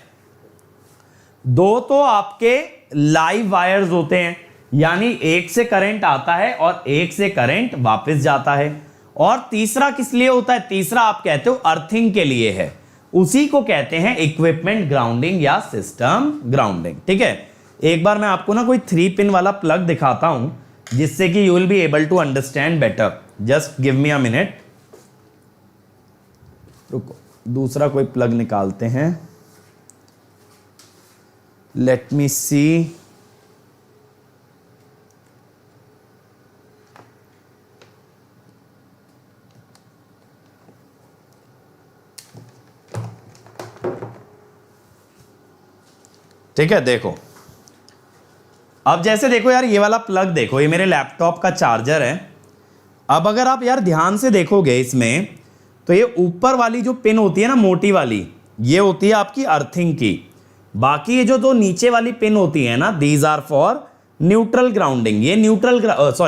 2 तो आपके लाइव वायर्स होते हैं, यानी एक से करंट आता है और एक से करंट वापस जाता है। और तीसरा किस लिए होता है? तीसरा आप कहते हो अर्थिंग के लिए है, उसी को कहते हैं इक्विपमेंट ग्राउंडिंग या सिस्टम ग्राउंडिंग। ठीक है, एक बार मैं आपको ना कोई 3 पिन वाला प्लग दिखाता हूं जिससे कि you will be able to understand better. Just give me a minute, रुको दूसरा कोई प्लग निकालते हैं। Let me see. ठीक है, देखो अब जैसे देखो यार, ये वाला प्लग देखो, ये मेरे लैपटॉप का चार्जर है। अब अगर आप यार ध्यान से देखोगे इसमें, तो ये ऊपर वाली जो पिन होती है ना मोटी वाली, ये होती है आपकी अर्थिंग की। बाकी ये जो 2 नीचे वाली पिन होती है ना, these are for neutral grounding. ये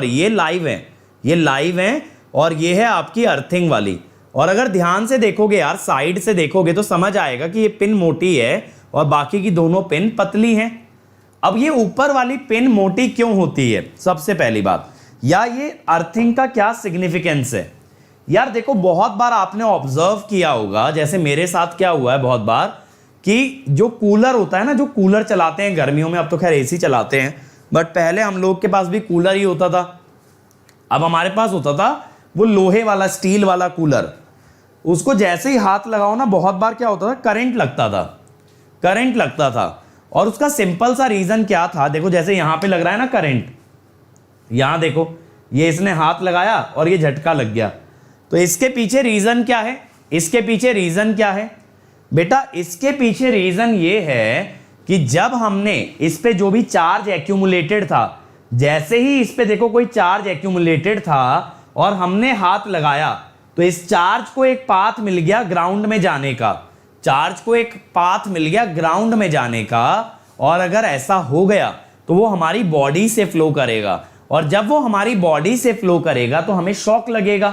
ये लाइव है, ये लाइव है, और ये है आपकी अर्थिंग वाली। और अगर ध्यान से देखोगे यार, साइड से देखोगे तो समझ आएगा कि ये पिन मोटी है और बाकी की दोनों पिन पतली हैं। अब ये ऊपर वाली पिन मोटी क्यों होती है? सबसे पहली बात, या ये अर्थिंग का क्या सिग्निफिकेंस है? यार देखो बहुत बार आपने ऑब्जर्व किया होगा, जैसे मेरे साथ क्या हुआ है बहुत बार, कि जो कूलर होता है ना, जो कूलर चलाते हैं गर्मियों में, अब तो खैर एसी चलाते हैं, बट पहले हम लोग के पास भी कूलर ही होता था। अब हमारे पास होता था वो लोहे वाला, स्टील वाला कूलर। उसको जैसे ही हाथ लगाओ ना, बहुत बार क्या होता था, करंट लगता था। और उसका सिंपल सा रीजन क्या था, देखो जैसे यहां पे लग रहा है ना करंट, यहां देखो ये इसने हाथ लगाया और ये झटका लग गया। तो इसके पीछे रीजन क्या है? इसके पीछे रीजन क्या है बेटा? इसके पीछे रीजन ये है कि जब हमने इस पे जो भी चार्ज एक्यूमुलेटेड था, जैसे ही इस पे देखो कोई चार्ज एक्यूमुलेटेड था और हमने हाथ लगाया, तो इस चार्ज को एक पाथ मिल गया ग्राउंड में जाने का। ग्राउंड में जाने का। और अगर ऐसा हो गया तो वो हमारी बॉडी से फ्लो करेगा, और जब वो हमारी बॉडी से फ्लो करेगा तो हमें शॉक लगेगा।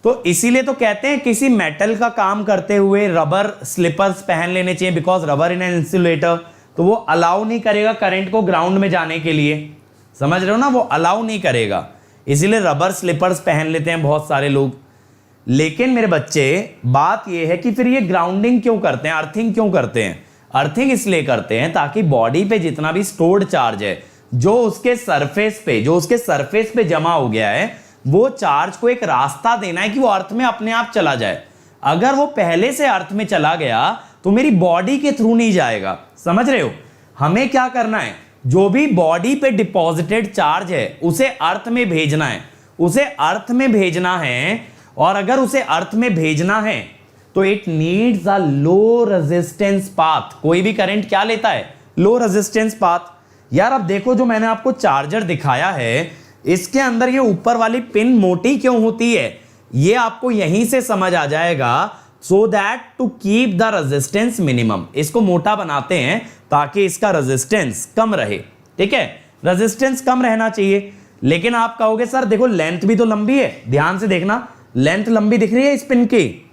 तो इसीलिए तो कहते हैं किसी मेटल का काम करते हुए रबर स्लीपर्स पहन लेने चाहिए, because rubber in an insulator, तो वो अलाउ नहीं करेगा करंट को ग्राउंड में जाने के लिए। समझ रहे हो ना, वो अलाउ नहीं करेगा, इसीलिए रबर स्लीपर्स पहन लेते हैं बहुत सारे लोग। लेकिन मेरे बच्चे बात यह है कि फिर ये ग्राउंडिंग क्यों करते हैं, अर्थिंग क्यों करते हैं? अर्थिंग इसलिए करते हैं ताकि बॉडी पे जितना भी स्टोर्ड चार्ज है, जो उसके सरफेस पे जमा हो गया है, वो चार्ज को एक रास्ता देना है कि वो अर्थ में अपने आप चला जाए। अगर वो पहले से अर्थ में चला गया तो मेरी बॉडी के थ्रू नहीं जाएगा। समझ रहे हो? हमें क्या करना है, जो भी बॉडी पे डिपॉजिटेड चार्ज है उसे अर्थ में भेजना है। और अगर उसे अर्थ में भेजना है तो it needs a low resistance path. कोई भी करंट क्या लेता है? Low resistance path. यार अब देखो, जो मैंने आपको चार्जर दिखाया है, इसके अंदर ये ऊपर वाली पिन मोटी क्यों होती है, ये आपको यहीं से समझ आ जाएगा। So that to keep the resistance minimum, इसको मोटा बनाते हैं ताकि इसका रेजिस्टेंस कम रहे। ठीक है, रेजिस्टेंस कम रहना चाहिए। लेकिन आप कहोगे सर देखो लेंथ भी तो लंबी है, ध्यान से देखना, लेंथ लंबी दिख रही है इस पिन की,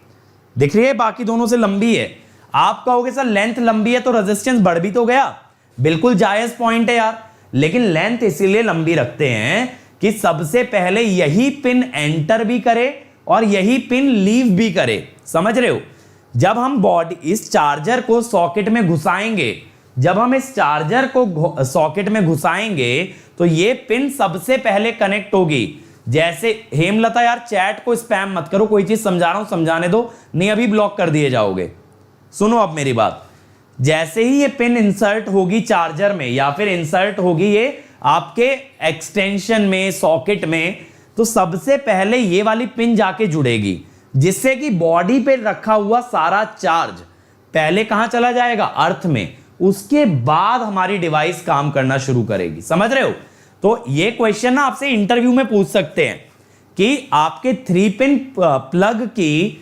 दिख रही है, बाकी दोनों से लंबी है। आप कहोगे सर लेंथ लंबी है तो रेजिस्टेंस बढ़ भी तो गया, बिल्कुल जायज पॉइंट है यार। लेकिन लेंथ इसीलिए लंबी रखते हैं कि सबसे पहले यही पिन एंटर भी करे और यही पिन लीव भी करे। समझ रहे हो? जब हम बॉडी इस चार्जर को सॉकेट में घुसाएंगे जब हम इस चार्जर को सॉकेट में घुसाएंगे तो ये पिन सबसे पहले कनेक्ट होगी। जैसे हेमलता यार चैट को स्पैम मत करो, कोई चीज समझा रहा हूं समझाने दो, नहीं अभी ब्लॉक कर दिए जाओगे। सुनो अब मेरी बात, जैसे ही ये पिन इंसर्ट होगी चार्जर में या फिर इंसर्ट होगी ये आपके एक्सटेंशन में, सॉकेट में, तो सबसे पहले ये वाली पिन जाके जुड़ेगी, जिससे कि बॉडी पे रखा हुआ सारा चार्ज पहले कहां चला जाएगा, अर्थ में। उसके बाद हमारी डिवाइस काम करना शुरू करेगी। समझ रहे हो? तो ये क्वेश्चन ना आपसे इंटरव्यू में पूछ सकते हैं कि आपके 3 पिन प्लग की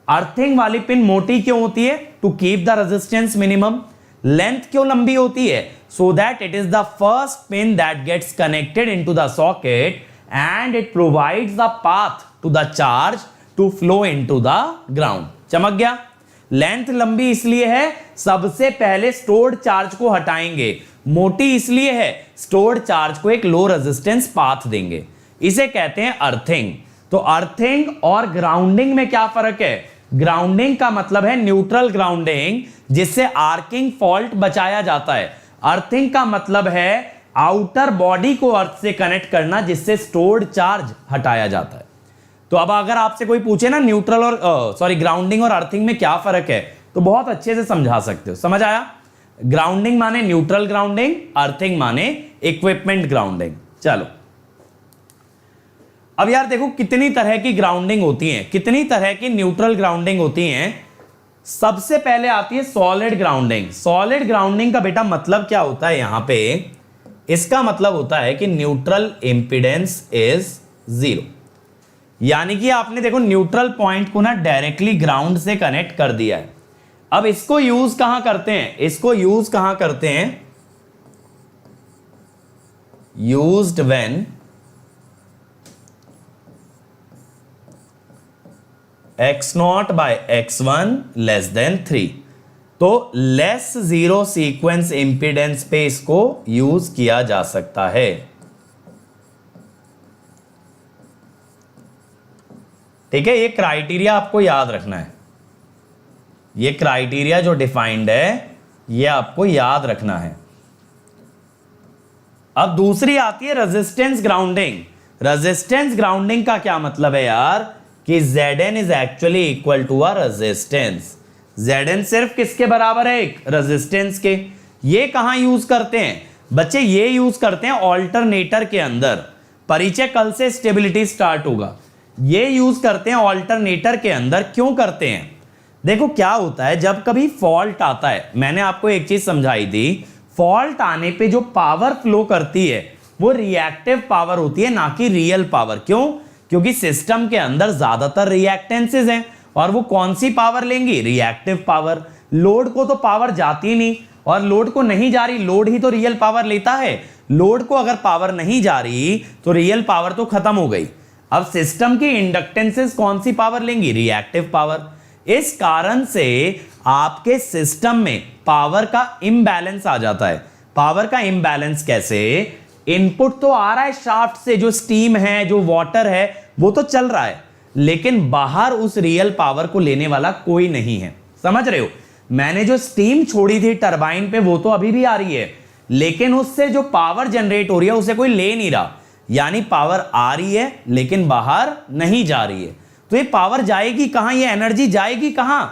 अर्थिंग वाली पिन मोटी क्यों होती है? To keep the resistance minimum. Length क्यों लंबी होती है? So that it is the first pin that gets connected into the socket and it provides the path to the charge to flow into the ground. चमक गया? Length लंबी इसलिए है सबसे पहले स्टोर्ड चार्ज को हटाएंगे, मोटी इसलिए है स्टोर्ड चार्ज को एक लो रेजिस्टेंस पाथ देंगे। इसे कहते हैं अर्थिंग। तो अर्थिंग और ग्राउंडिंग में क्या फर्क है? ग्राउंडिंग का मतलब है न्यूट्रल ग्राउंडिंग, जिससे आर्किंग फॉल्ट बचाया जाता है। अर्थिंग का मतलब है आउटर बॉडी को अर्थ से कनेक्ट करना, जिससे स्टोर्ड चार्ज हटाया जाता है। तो अब अगर आपसे कोई पूछे ना न्यूट्रल और ग्राउंडिंग और अर्थिंग में क्या फर्क है, तो बहुत अच्छे से समझा सकते हो। समझ आया? ग्राउंडिंग माने न्यूट्रल ग्राउंडिंग, अर्थिंग माने इक्विपमेंट ग्राउंडिंग। चलो अब यार देखो कितनी तरह की ग्राउंडिंग होती है, कितनी तरह की न्यूट्रल ग्राउंडिंग होती है। सबसे पहले आती है सॉलिड ग्राउंडिंग। सॉलिड ग्राउंडिंग का बेटा मतलब क्या होता है यहां पे? इसका मतलब होता है कि न्यूट्रल इंपीडेंस इज 0, यानी कि आपने देखो न्यूट्रल पॉइंट को ना डायरेक्टली ग्राउंड से कनेक्ट कर दिया है। अब इसको यूज कहां करते हैं? इसको यूज कहां करते हैं? Used when x0 by x1 less than 3। तो लेस 0 सीक्वेंस इंपीडेंस पे इसको यूज किया जा सकता है। ठीक है, ये क्राइटेरिया आपको याद रखना है। ये क्राइटेरिया जो डिफाइंड है ये आपको याद रखना है। अब दूसरी आती है रेजिस्टेंस ग्राउंडिंग। रेजिस्टेंस ग्राउंडिंग का क्या मतलब है यार? कि Zn is actually equal to a resistance. Zn सिर्फ किसके बराबर है? एक रेजिस्टेंस के। ये कहां यूज करते हैं बच्चे? ये यूज करते हैं ऑल्टरनेटर के अंदर। परिचय कल से स्टेबिलिटी स्टार्ट होगा। ये यूज करते हैं ऑल्टरनेटर के अंदर। क्यों करते हैं? देखो क्या होता है जब कभी फॉल्ट आता है, मैंने आपको एक चीज समझाई थी, फॉल्ट आने पे जो पावर फ्लो करती है वो रिएक्टिव पावर होती है, ना कि रियल पावर। क्यों? क्योंकि सिस्टम के अंदर ज्यादातर रिएक्टेंसेस हैं और वो कौन सी पावर लेंगी? Reactive power. लोड को तो पावर जाती नहीं, और लोड को नहीं जा रही, लोड ही तो रियल पावर लेता है। लोड को अगर पावर नहीं जा रही तो रियल पावर तो खत्म हो गई। अब सिस्टम की इंडक्टेंसेस कौन सी पावर लेंगी? Reactive power. इस कारण से आपके सिस्टम में पावर का इम्बैलेंस आ जाता है। पावर का इम्बैलेंस कैसे? इनपुट तो आ रहा है शाफ्ट से, जो स्टीम है, जो वाटर है, वो तो चल रहा है, लेकिन बाहर उस रियल पावर को लेने वाला कोई नहीं है। समझ रहे हो? मैंने जो स्टीम छोड़ी थी टरबाइन पे वो तो अभी भी आ रही है, लेकिन उससे जो पावर जनरेट हो रही है उसे कोई ले नहीं रहा। यानी पावर आ रही है लेकिन बाहर नहीं जा रही है। तो ये पावर जाएगी कहां? ये एनर्जी जाएगी कहां?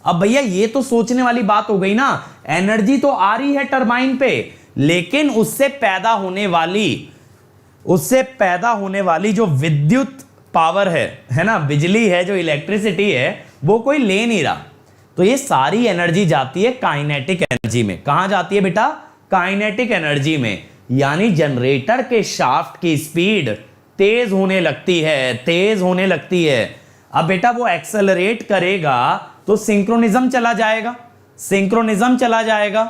अब भैया ये तो सोचने वाली बात हो गई ना। एनर्जी तो आ रही है टरबाइन पे, लेकिन उससे पैदा होने वाली जो विद्युत पावर है ना, बिजली है, जो इलेक्ट्रिसिटी है, वो कोई ले नहीं रहा। तो ये सारी एनर्जी जाती है काइनेटिक एनर्जी में। कहां जाती है बेटा? काइनेटिक एनर्जी में। यानी जनरेटर के शाफ्ट की स्पीड तेज होने लगती है। अब बेटा वो एक्सेलरेट करेगा तो सिंक्रोनिज्म चला जाएगा।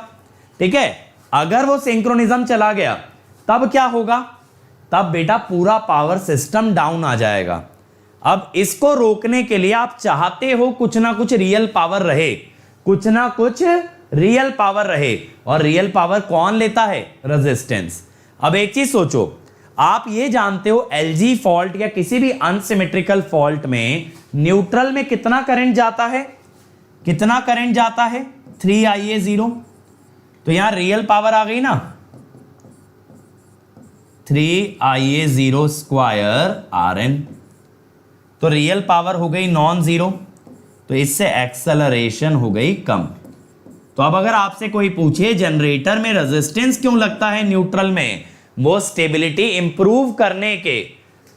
ठीक है, अगर वो सिंक्रोनिज्म चला गया तब क्या होगा? तब बेटा पूरा पावर सिस्टम डाउन आ जाएगा। अब इसको रोकने के लिए आप चाहते हो कुछ ना कुछ रियल पावर रहे, और रियल पावर कौन लेता है? रेजिस्टेंस। अब एक चीज सोचो, आप ये जानते हो एलजी फॉल्ट या किसी भी अनसिमेट्रिकल फॉल्ट में न्यूट्रल में कितना करंट जाता है? 3IA0। तो यहां रियल पावर आ गई ना, 3Ia0 स्क्वायर Rn। तो रियल पावर हो गई नॉन जीरो, तो इससे एक्सेलरेशन हो गई कम। तो अब अगर आपसे कोई पूछे जनरेटर में रेजिस्टेंस क्यों लगता है न्यूट्रल में, वो स्टेबिलिटी इंप्रूव करने के,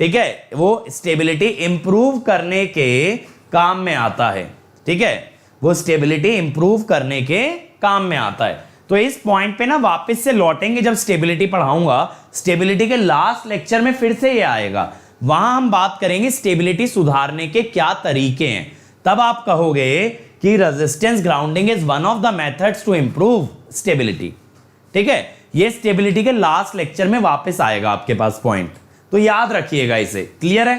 ठीक है, वो स्टेबिलिटी इंप्रूव करने के काम में आता है, ठीक है, वो स्टेबिलिटी इंप्रूव करने के काम में आता है। तो इस पॉइंट पे ना वापस से लौटेंगे, जब स्टेबिलिटी पढ़ाऊंगा, स्टेबिलिटी के लास्ट लेक्चर में फिर से ये आएगा, वहां हम बात करेंगे स्टेबिलिटी सुधारने के क्या तरीके हैं। तब आप कहोगे कि resistance grounding is one of the methods to improve stability, ठीक है। ये स्टेबिलिटी के लास्ट लेक्चर में वापस आएगा आपके पास पॉइंट, तो याद रखिएगा इसे। क्लियर है?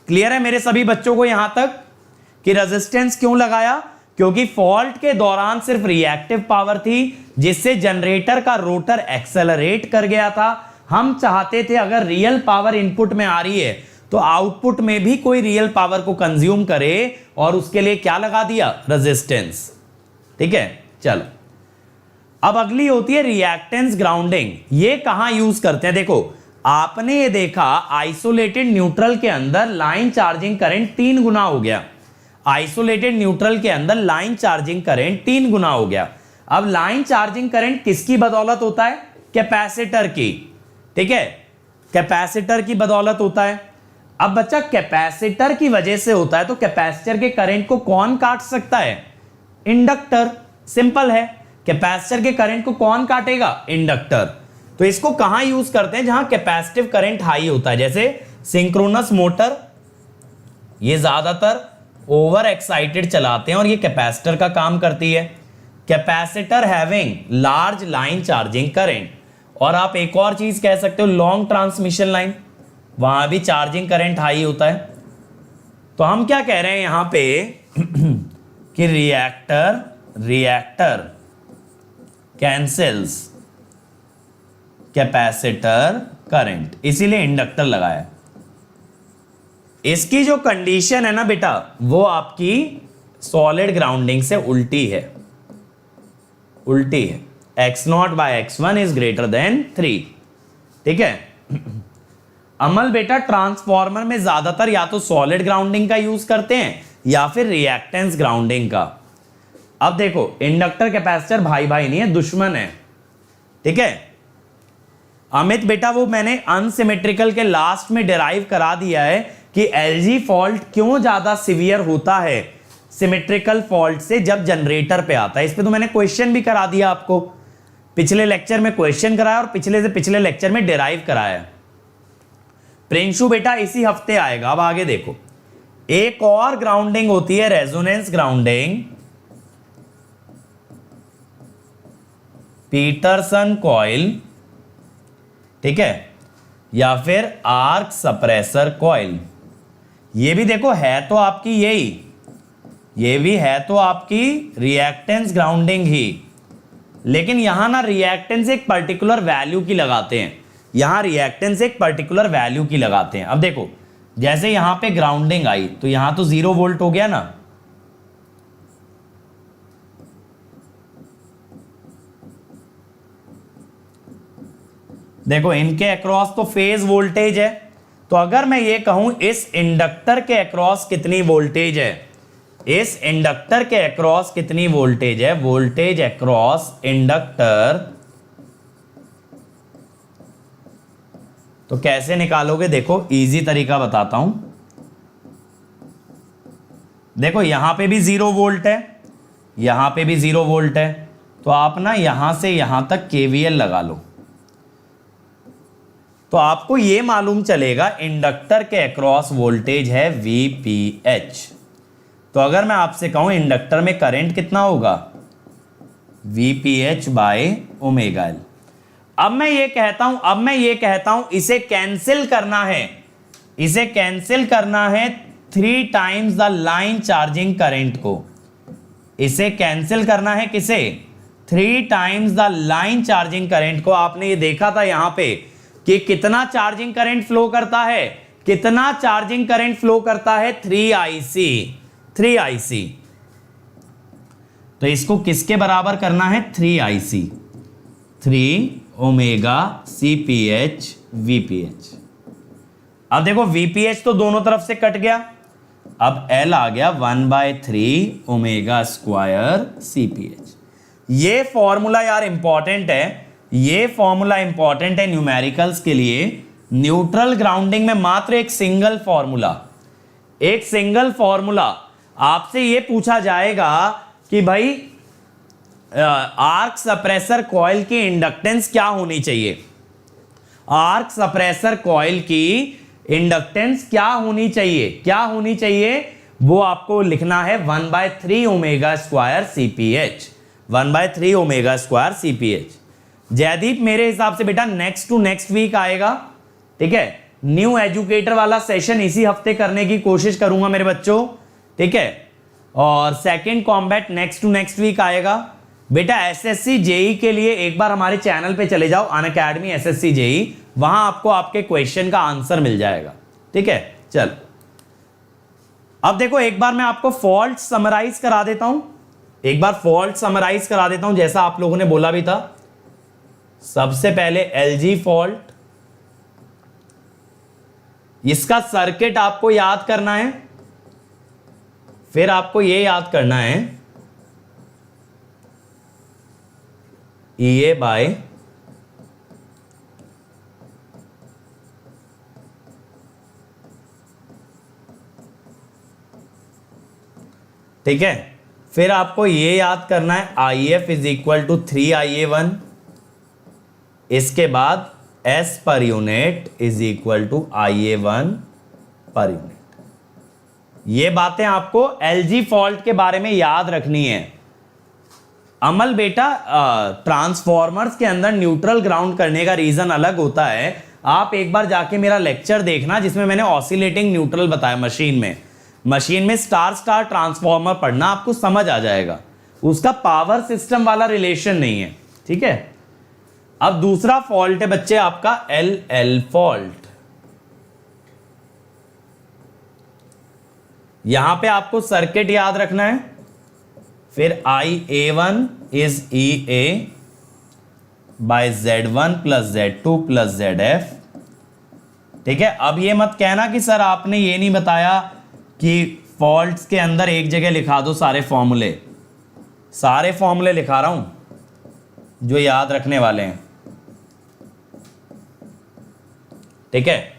क्लियर है मेरे सभी बच्चों को यहां तक कि रेजिस्टेंस क्यों लगाया? क्योंकि फॉल्ट के दौरान सिर्फ रिएक्टिव पावर थी जिससे जनरेटर का रोटर एक्सेलरेट कर गया था। हम चाहते थे अगर रियल पावर इनपुट में आ रही है तो आउटपुट में भी कोई रियल पावर को कंज्यूम करे, और उसके लिए क्या लगा दिया? रेजिस्टेंस, ठीक है। चलो अब अगली होती है रिएक्टेंस ग्राउंडिंग। ये कहां यूज करते हैं? देखो आपने ये देखा आइसोलेटेड न्यूट्रल के अंदर लाइन चार्जिंग करंट 3 गुना हो गया। आइसोलेटेड न्यूट्रल के अंदर लाइन चार्जिंग करंट 3 गुना हो गया। अब लाइन चार्जिंग करंट किसकी बदौलत होता है? कैपेसिटर की, ठीक है, कैपेसिटर की बदौलत होता है। अब बच्चा कैपेसिटर की वजह से होता है, तो कैपेसिटर के करंट को कौन काट सकता है? इंडक्टर। सिंपल है, कैपेसिटर के करंट को कौन काटेगा? इंडक्टर। तो इसको कहां यूज करते हैं? जहां कैपेसिटिव करंट हाई होता है, जैसे सिंक्रोनस मोटर, ये ज्यादातर ओवर एक्साइटेड चलाते हैं और ये कैपेसिटर का काम करती है। Capacitor having large line charging current. और आप एक और चीज कह सकते हो, लॉन्ग ट्रांसमिशन लाइन, वहां भी चार्जिंग करंट हाई होता है। तो हम क्या कह रहे हैं यहां पे कि रिएक्टर कैंसिल्स कैपेसिटर करंट, इसीलिए इंडक्टर लगाया। इसकी जो कंडीशन है ना बेटा, वो आपकी सॉलिड ग्राउंडिंग से उल्टी है, उल्टी है। x0/x1 इज ग्रेटर देन 3, ठीक है। अमल बेटा ट्रांसफॉर्मर में ज्यादातर या तो सॉलिड ग्राउंडिंग का यूज करते हैं या फिर रिएक्टेंस ग्राउंडिंग का। अब देखो इंडक्टर कैपेसिटर भाई भाई नहीं है, दुश्मन है, ठीक है। अमित बेटा वो मैंने अनसिमेट्रिकल के लास्ट में डिराइव करा दिया है कि एलजी फॉल्ट क्यों ज्यादा सिवियर होता है सिमेट्रिकल फॉल्ट से जब जनरेटर पे आता है। इस पे तो मैंने क्वेश्चन भी करा दिया आपको, पिछले लेक्चर में क्वेश्चन कराया और पिछले से पिछले लेक्चर में डिराइव कराया। प्रिंशु बेटा इसी हफ्ते आएगा। अब आगे देखो, एक और ग्राउंडिंग होती है रेजोनेंस ग्राउंडिंग, पीटरसन कॉइल, ठीक है, या फिर आर्क सप्रेसर कॉइल। ये भी देखो है तो आपकी यही, ये भी है तो आपकी रिएक्टेंस ग्राउंडिंग ही, लेकिन यहां ना रिएक्टेंस एक पर्टिकुलर वैल्यू की लगाते हैं, यहां रिएक्टेंस एक पर्टिकुलर वैल्यू की लगाते हैं। अब देखो जैसे यहां पे ग्राउंडिंग आई तो यहां तो 0 वोल्ट हो गया ना, देखो इनके अक्रॉस तो फेज वोल्टेज है। तो अगर मैं ये कहूं इस इंडक्टर के अक्रॉस कितनी वोल्टेज है, इस इंडक्टर के अक्रॉस कितनी वोल्टेज है, वोल्टेज अक्रॉस इंडक्टर, तो कैसे निकालोगे? देखो इजी तरीका बताता हूं। देखो यहां पे भी 0 वोल्ट है, यहां पे भी 0 वोल्ट है, तो आप ना यहां से यहां तक केवीएल लगा लो, तो आपको यह मालूम चलेगा इंडक्टर के अक्रॉस वोल्टेज है VPH। तो अगर मैं आपसे कहूं इंडक्टर में करंट कितना होगा, VPH/ओमेगा L। अब मैं ये कहता हूं इसे कैंसिल करना है, इसे कैंसिल करना है 3 times the line charging current को। इसे कैंसिल करना है किसे? 3 times the line charging current को। आपने ये देखा था यहां पे कि कितना चार्जिंग करंट फ्लो करता है, कितना चार्जिंग करंट फ्लो करता है? 3IC। तो इसको किसके बराबर करना है? 3IC। 3 ω CpH VpH। अब देखो VpH तो दोनों तरफ से कट गया, अब L आ गया 1/3 ω² CpH। ये फॉर्मूला यार इंपॉर्टेंट है, ये फॉर्मूला इंपॉर्टेंट है न्यूमेरिकल्स के लिए। न्यूट्रल ग्राउंडिंग में मात्र एक सिंगल फॉर्मूला आपसे ये पूछा जाएगा कि भाई आर्क सप्रेसर कॉइल की इंडक्टेंस क्या होनी चाहिए, आर्क सप्रेसर कॉइल की इंडक्टेंस क्या होनी चाहिए, वो आपको लिखना है 1/3 ω² CpH, 1/3 ω² CpH। जयदीप मेरे हिसाब से बेटा नेक्स्ट टू नेक्स्ट वीक आएगा, ठीक है। न्यू एजुकेटर वाला सेशन इसी हफ्ते करने की कोशिश करूंगा मेरे बच्चों, ठीक है। और second combat next to next week आएगा। बेटा एसएससी जेई के लिए एक बार हमारे चैनल पे चले जाओ, अनअकैडमी एसएससी जेई, वहां आपको आपके क्वेश्चन का आंसर मिल जाएगा, ठीक है। चल अब देखो एक बार मैं आपको फॉल्ट समराइज करा देता हूं, जैसा आप लोगों ने बोला भी था। सबसे पहले एलजी फॉल्ट, इसका सर्किट आपको याद करना है, फिर आपको यह याद करना है EA बाय ठीक है। फिर आपको यह याद करना है IF is equal to 3IA1, इसके बाद S per unit is equal to IA1 per unit. ये बातें आपको एलजी फॉल्ट के बारे में याद रखनी है। अमल बेटा ट्रांसफॉर्मर्स के अंदर न्यूट्रल ग्राउंड करने का रीजन अलग होता है। आप एक बार जाके मेरा लेक्चर देखना जिसमें मैंने ऑसिलेटिंग न्यूट्रल बताया। मशीन में स्टार स्टार ट्रांसफॉर्मर पढ़ना, आपको समझ आ जाएगा। उसका पावर सिस्टम वाला रिलेशन नहीं है, ठीक है। अब दूसरा फॉल्ट है बच्चे आपका LL फॉल्ट। यहां पे आपको सर्किट याद रखना है, फिर IA1 is EA by Z1 plus Z2 plus ZF, ठीक है। अब ये मत कहना कि सर आपने ये नहीं बताया कि फॉल्ट्स के अंदर एक जगह लिखा दो सारे फॉर्मूले लिखा रहा हूं जो याद रखने वाले हैं, ठीक है।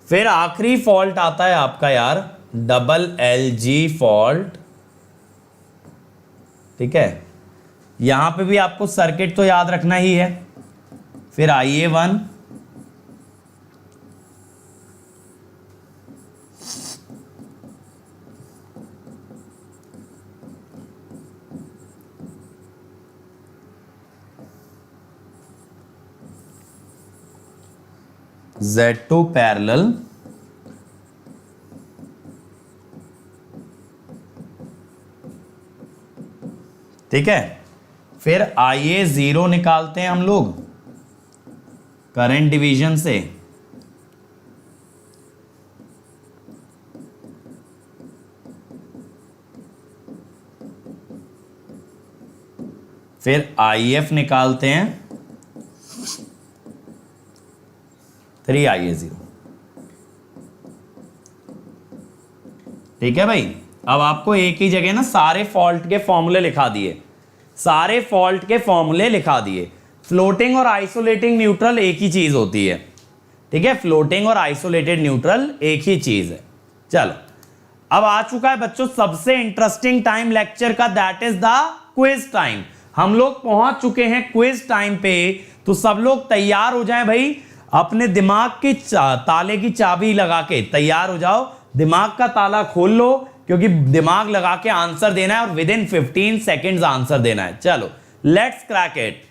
फिर आखिरी फॉल्ट आता है आपका यार डबल LG फॉल्ट, ठीक है। यहां पे भी आपको सर्किट तो याद रखना ही है, फिर IA1 Z2 पैरेलल, ठीक है। फिर IA0 निकालते हैं हम लोग करंट डिवीजन से, फिर IF निकालते हैं 3IA0, ठीक है भाई। अब आपको एक ही जगह ना सारे फॉल्ट के फॉर्मूले लिखा दिए। फ्लोटिंग और आइसोलेटिंग न्यूट्रल एक ही चीज होती है, ठीक है। फ्लोटिंग और आइसोलेटेड न्यूट्रल एक ही चीज है। चलो अब आ चुका है बच्चों सबसे इंटरेस्टिंग टाइम लेक्चर का, that is the quiz time. हम लोग पहुंच चुके हैं क्विज टाइम पे, तो सब लोग तैयार हो जाएं भाई। अपने दिमाग की ताले की चाबी लगा के तैयार हो जाओ, दिमाग का ताला खोल लो, क्योंकि दिमाग लगा के आंसर देना है और विद इन 15 सेकेंड्स आंसर देना है। चलो लेट्स क्रैक इट।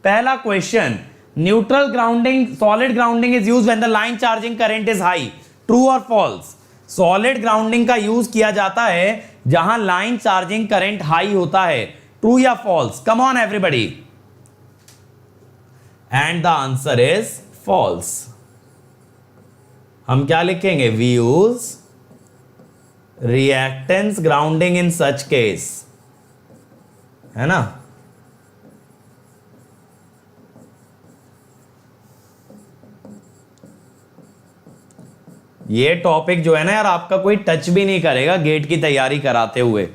पहला question, neutral grounding solid grounding is used when the line charging current is high, true और फॉल्स। सॉलिड ग्राउंडिंग का यूज किया जाता है जहां लाइन चार्जिंग करंट हाई होता है, ट्रू या false? Come on everybody, and the answer is false. हम क्या लिखेंगे? We use reactance grounding in such case, है ना। ये टॉपिक जो है ना यार आपका कोई टच भी नहीं करेगा गेट की तैयारी कराते हुए,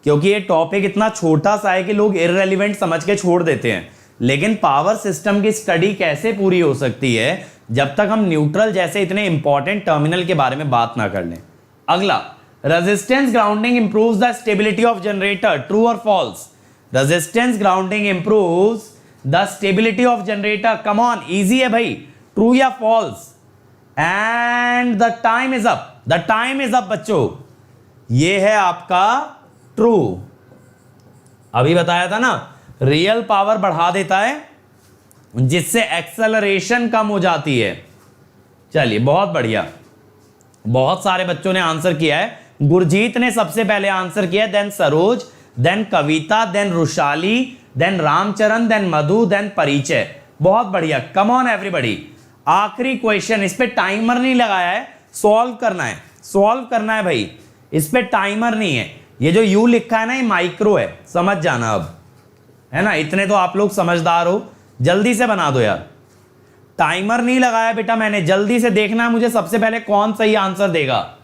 क्योंकि ये टॉपिक इतना छोटा सा है कि लोग इररिलेवेंट समझ के छोड़ देते हैं। लेकिन पावर सिस्टम की स्टडी कैसे पूरी हो सकती है जब तक हम न्यूट्रल जैसे इतने इंपॉर्टेंट टर्मिनल के बारे में बात ना कर लें। अगला, resistance grounding improves the stability of generator, true और false? Resistance grounding improves the stability of generator, come on, easy है भाई, ट्रू या false? And the time is up, the time is up बच्चों, ये है आपका ट्रू। अभी बताया था ना, रियल पावर बढ़ा देता है जिससे एक्सेलरेशन कम हो जाती है। चलिए बहुत बढ़िया, बहुत सारे बच्चों ने आंसर किया है। गुरजीत ने सबसे पहले आंसर किया, then Saroj, then Kavita, then Rushali, then Ramcharan, then Madhu, then Parichay. बहुत बढ़िया, कम ऑन एवरीबॉडी। आखिरी क्वेश्चन, इस पे टाइमर नहीं लगाया है, सॉल्व करना है, सॉल्व करना है भाई, इस पे टाइमर नहीं है। ये जो यू लिखा है ना, ये माइक्रो है, समझ जाना अब, है ना, इतने तो आप लोग समझदार हो, जल्दी से बना दो यार। टाइमर नहीं लगाया बेटा मैंने, जल्दी से देखना है मुझे सबसे पहले कौन सही आंसर देगा।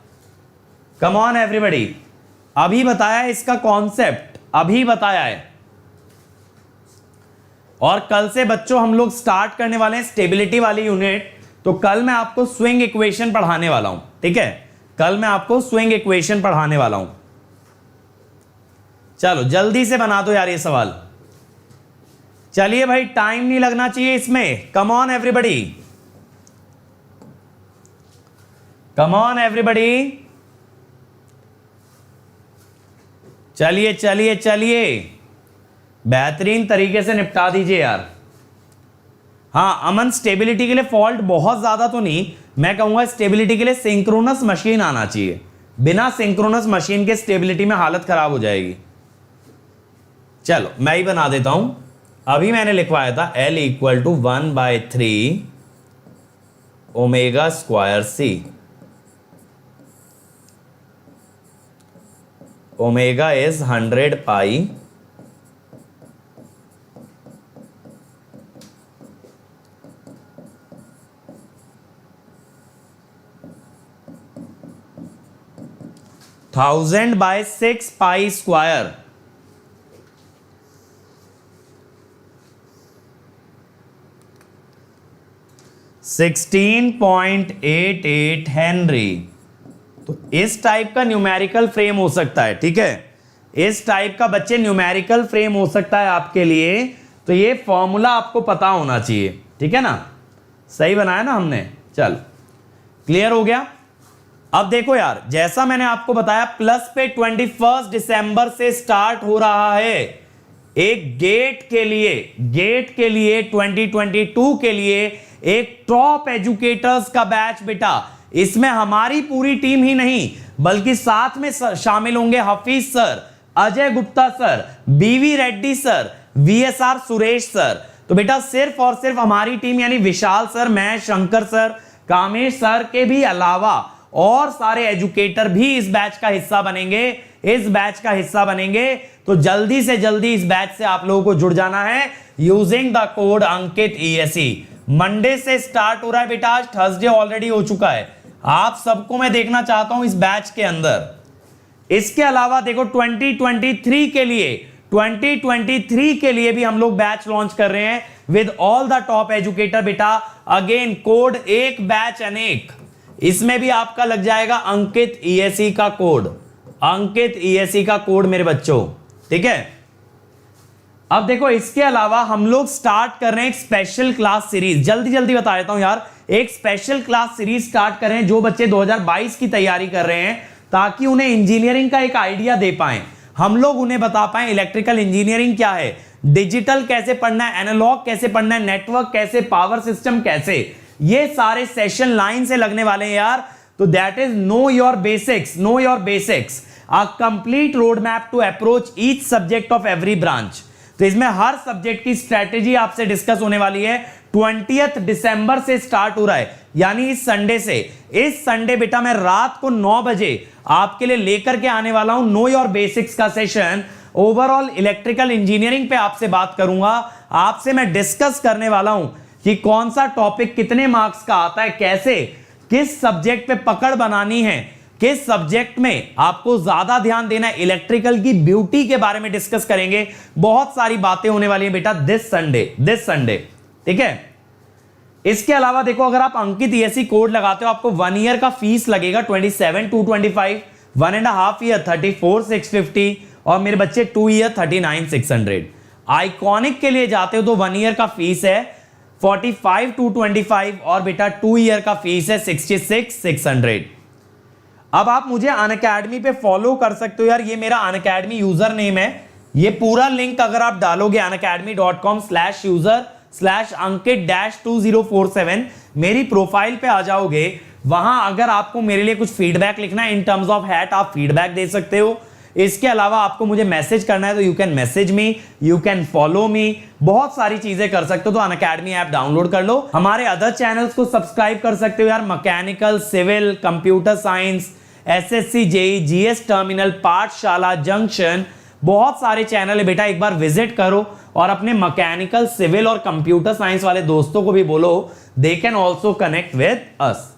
कम ऑन एवरीबॉडी, अभी बताया है इसका कॉन्सेप्ट, अभी बताया है। और कल से बच्चों हम लोग स्टार्ट करने वाले हैं स्टेबिलिटी वाली यूनिट, तो कल मैं आपको स्विंग इक्वेशन पढ़ाने वाला हूं, ठीक है, कल मैं आपको स्विंग इक्वेशन पढ़ाने वाला हूं। चलो जल्दी से बना दो यार ये सवाल। चलिए भाई, टाइम नहीं लगना चाहिए इसमें, कम on everybody, come on everybody, चलिए चलिए चलिए, बेहतरीन तरीके से निपटा दीजिए यार। हाँ अमन, स्टेबिलिटी के लिए फॉल्ट बहुत ज्यादा तो नहीं, मैं कहूंगा स्टेबिलिटी के लिए सिंक्रोनस मशीन आना चाहिए, बिना सिंक्रोनस मशीन के स्टेबिलिटी में हालत खराब हो जाएगी। चलो मैं ही बना देता हूं, अभी मैंने लिखवाया था L equal to 1/3 omega square C, omega is 100 pi, thousand by 6 pi square, 16.88 henry. तो इस टाइप का न्यूमेरिकल फ्रेम हो सकता है, ठीक है, इस टाइप का बच्चे न्यूमेरिकल फ्रेम हो सकता है आपके लिए, तो ये फॉर्मूला आपको पता होना चाहिए, ठीक है ना, सही बनाया ना हमने। चलो क्लियर हो गया। अब देखो यार, जैसा मैंने आपको बताया प्लस पे 21 दिसंबर से स्टार्ट हो रहा है एक गेट के लिए 2022 के लिए एक टॉप एजुकेटर्स का बैच बेटा। इसमें हमारी पूरी टीम ही नहीं बल्कि साथ में शामिल होंगे हफीज सर, अजय गुप्ता सर, बीवी Reddy sir, VSR Suresh sir. तो बेटा सिर्फ और सिर्फ हमारी टीम यानी विशाल सर, मैं, शंकर सर, कामेश सर के भी अलावा और सारे एजुकेटर भी इस बैच का हिस्सा बनेंगे, तो जल्दी से जल्दी इस बैच से आप लोगों को जुड़ जाना है using the code Ankit ESE। Monday से स्टार्ट हो रहा है बेटा, आज थर्सडे ऑलरेडी हो चुका है। आप सबको मैं देखना चाहता हूं इस बैच के अंदर। इसके अलावा देखो 2023 के लिए भी हम लोग बैच लॉन्च कर रहे हैं with all the top educator बेटा। अगेन कोड एक बैच अनेक, इसमें भी आपका लग जाएगा अंकित ESE का कोड, अंकित ESE का कोड मेरे बच्चों, ठीक है। अब देखो इसके अलावा हम लोग स्टार्ट कर रहे हैं एक स्पेशल क्लास सीरीज, जल्दी जल्दी बता देता हूं यार। एक स्पेशल क्लास सीरीज स्टार्ट कर रहे हैं जो बच्चे 2022 की तैयारी कर रहे हैं, ताकि उन्हें इंजीनियरिंग का एक आइडिया दे पाएं, हम लोग उन्हें बता पाएं इलेक्ट्रिकल इंजीनियरिंग क्या है, डिजिटल कैसे पढ़ना है, एनालॉग कैसे पढ़ना है, नेटवर्क कैसे, पावर सिस्टम कैसे, ये सारे सेशन लाइन से लगने वाले हैं यार। तो that is know your basics, a complete road map to approach each subject of every branch. तो इसमें हर सब्जेक्ट की स्ट्रेटेजी आपसे डिस्कस होने वाली है। 20 दिसंबर से स्टार्ट हो रहा है, यानी इस संडे से। इस संडे बेटा मैं रात को 9 बजे आपके लिए लेकर के आने वाला हूं नो योर बेसिक्स का सेशन। ओवरऑल इलेक्ट्रिकल इंजीनियरिंग पे आपसे बात करूंगा, आपसे मैं डिस्कस करने वाला हूं कि कौन सा टॉपिक कितने मार्क्स का आता है, कैसे किस सब्जेक्ट पे पकड़ बनानी है, किस सब्जेक्ट में आपको ज्यादा ध्यान देना है, इलेक्ट्रिकल की ब्यूटी के बारे में डिस्कस करेंगे। बहुत सारी बातें होने वाली है बेटा दिस संडे, ठीक है। इसके अलावा देखो, अगर आप अंकित ESE कोड लगाते हो आपको 1 ईयर का फीस लगेगा 27,225, 1.5 ईयर 34,650 और मेरे बच्चे 2 ईयर 39,600। आइकॉनिक के लिए जाते हो तो 1 ईयर का फीस है 45,225 और बेटा 2 ईयर का फीस है 66,600। अब आप मुझे अनअकैडमी पे फॉलो कर सकते हो यार, ये मेरा अनअकैडमी यूजर नेम है। ये पूरा लिंक अगर आप डालोगे unacademy.com/user/ankit-2047 मेरी प्रोफाइल पे आ जाओगे। वहां अगर आपको मेरे लिए कुछ फीडबैक लिखना है इन टर्म्स ऑफ हैट, आप फीडबैक दे सकते हो। इसके अलावा आपको मुझे मैसेज करना है तो you can message me, you can follow me, बहुत सारी चीजें कर सकते हो। तो अनअकैडमी ऐप डाउनलोड कर लो। हमारे अदर चैनल्स को सब्सक्राइब कर सकते हो यार, mechanical, civil, computer science, SSC, JEE, GS terminal, Pathshala, junction, बहुत सारे चैनल है बेटा। एक बार विजिट करो और अपने मैकेनिकल, सिविल और कंप्यूटर साइंस वाले दोस्तों को भी बोलो, they can also connect with us.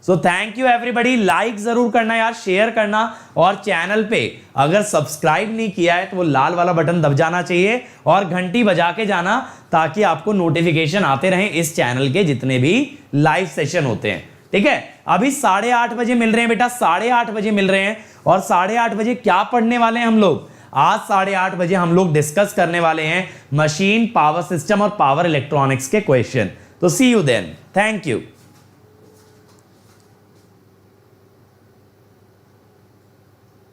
So thank you everybody. Like जरूर करना यार, शेयर करना, और चैनल पे अगर सब्सक्राइब नहीं किया है तो वो लाल वाला बटन दब जाना चाहिए और घंटी बजा के जाना, ताकि आपको नोटिफिकेशन आते रहें इस चैनल के जितने भी लाइव सेशन होते हैं, ठीक है। अभी 8:30 बजे मिल रहे हैं बेटा, 8:30 बजे मिल रहे हैं। और 8:30 बजे क्या पढ़ने वाले हैं हम लोग? आज 8:30 बजे हम लोग डिस्कस करने वाले हैं मशीन, पावर सिस्टम और पावर इलेक्ट्रॉनिक्स के क्वेश्चन। तो सी यू देन, थैंक यू।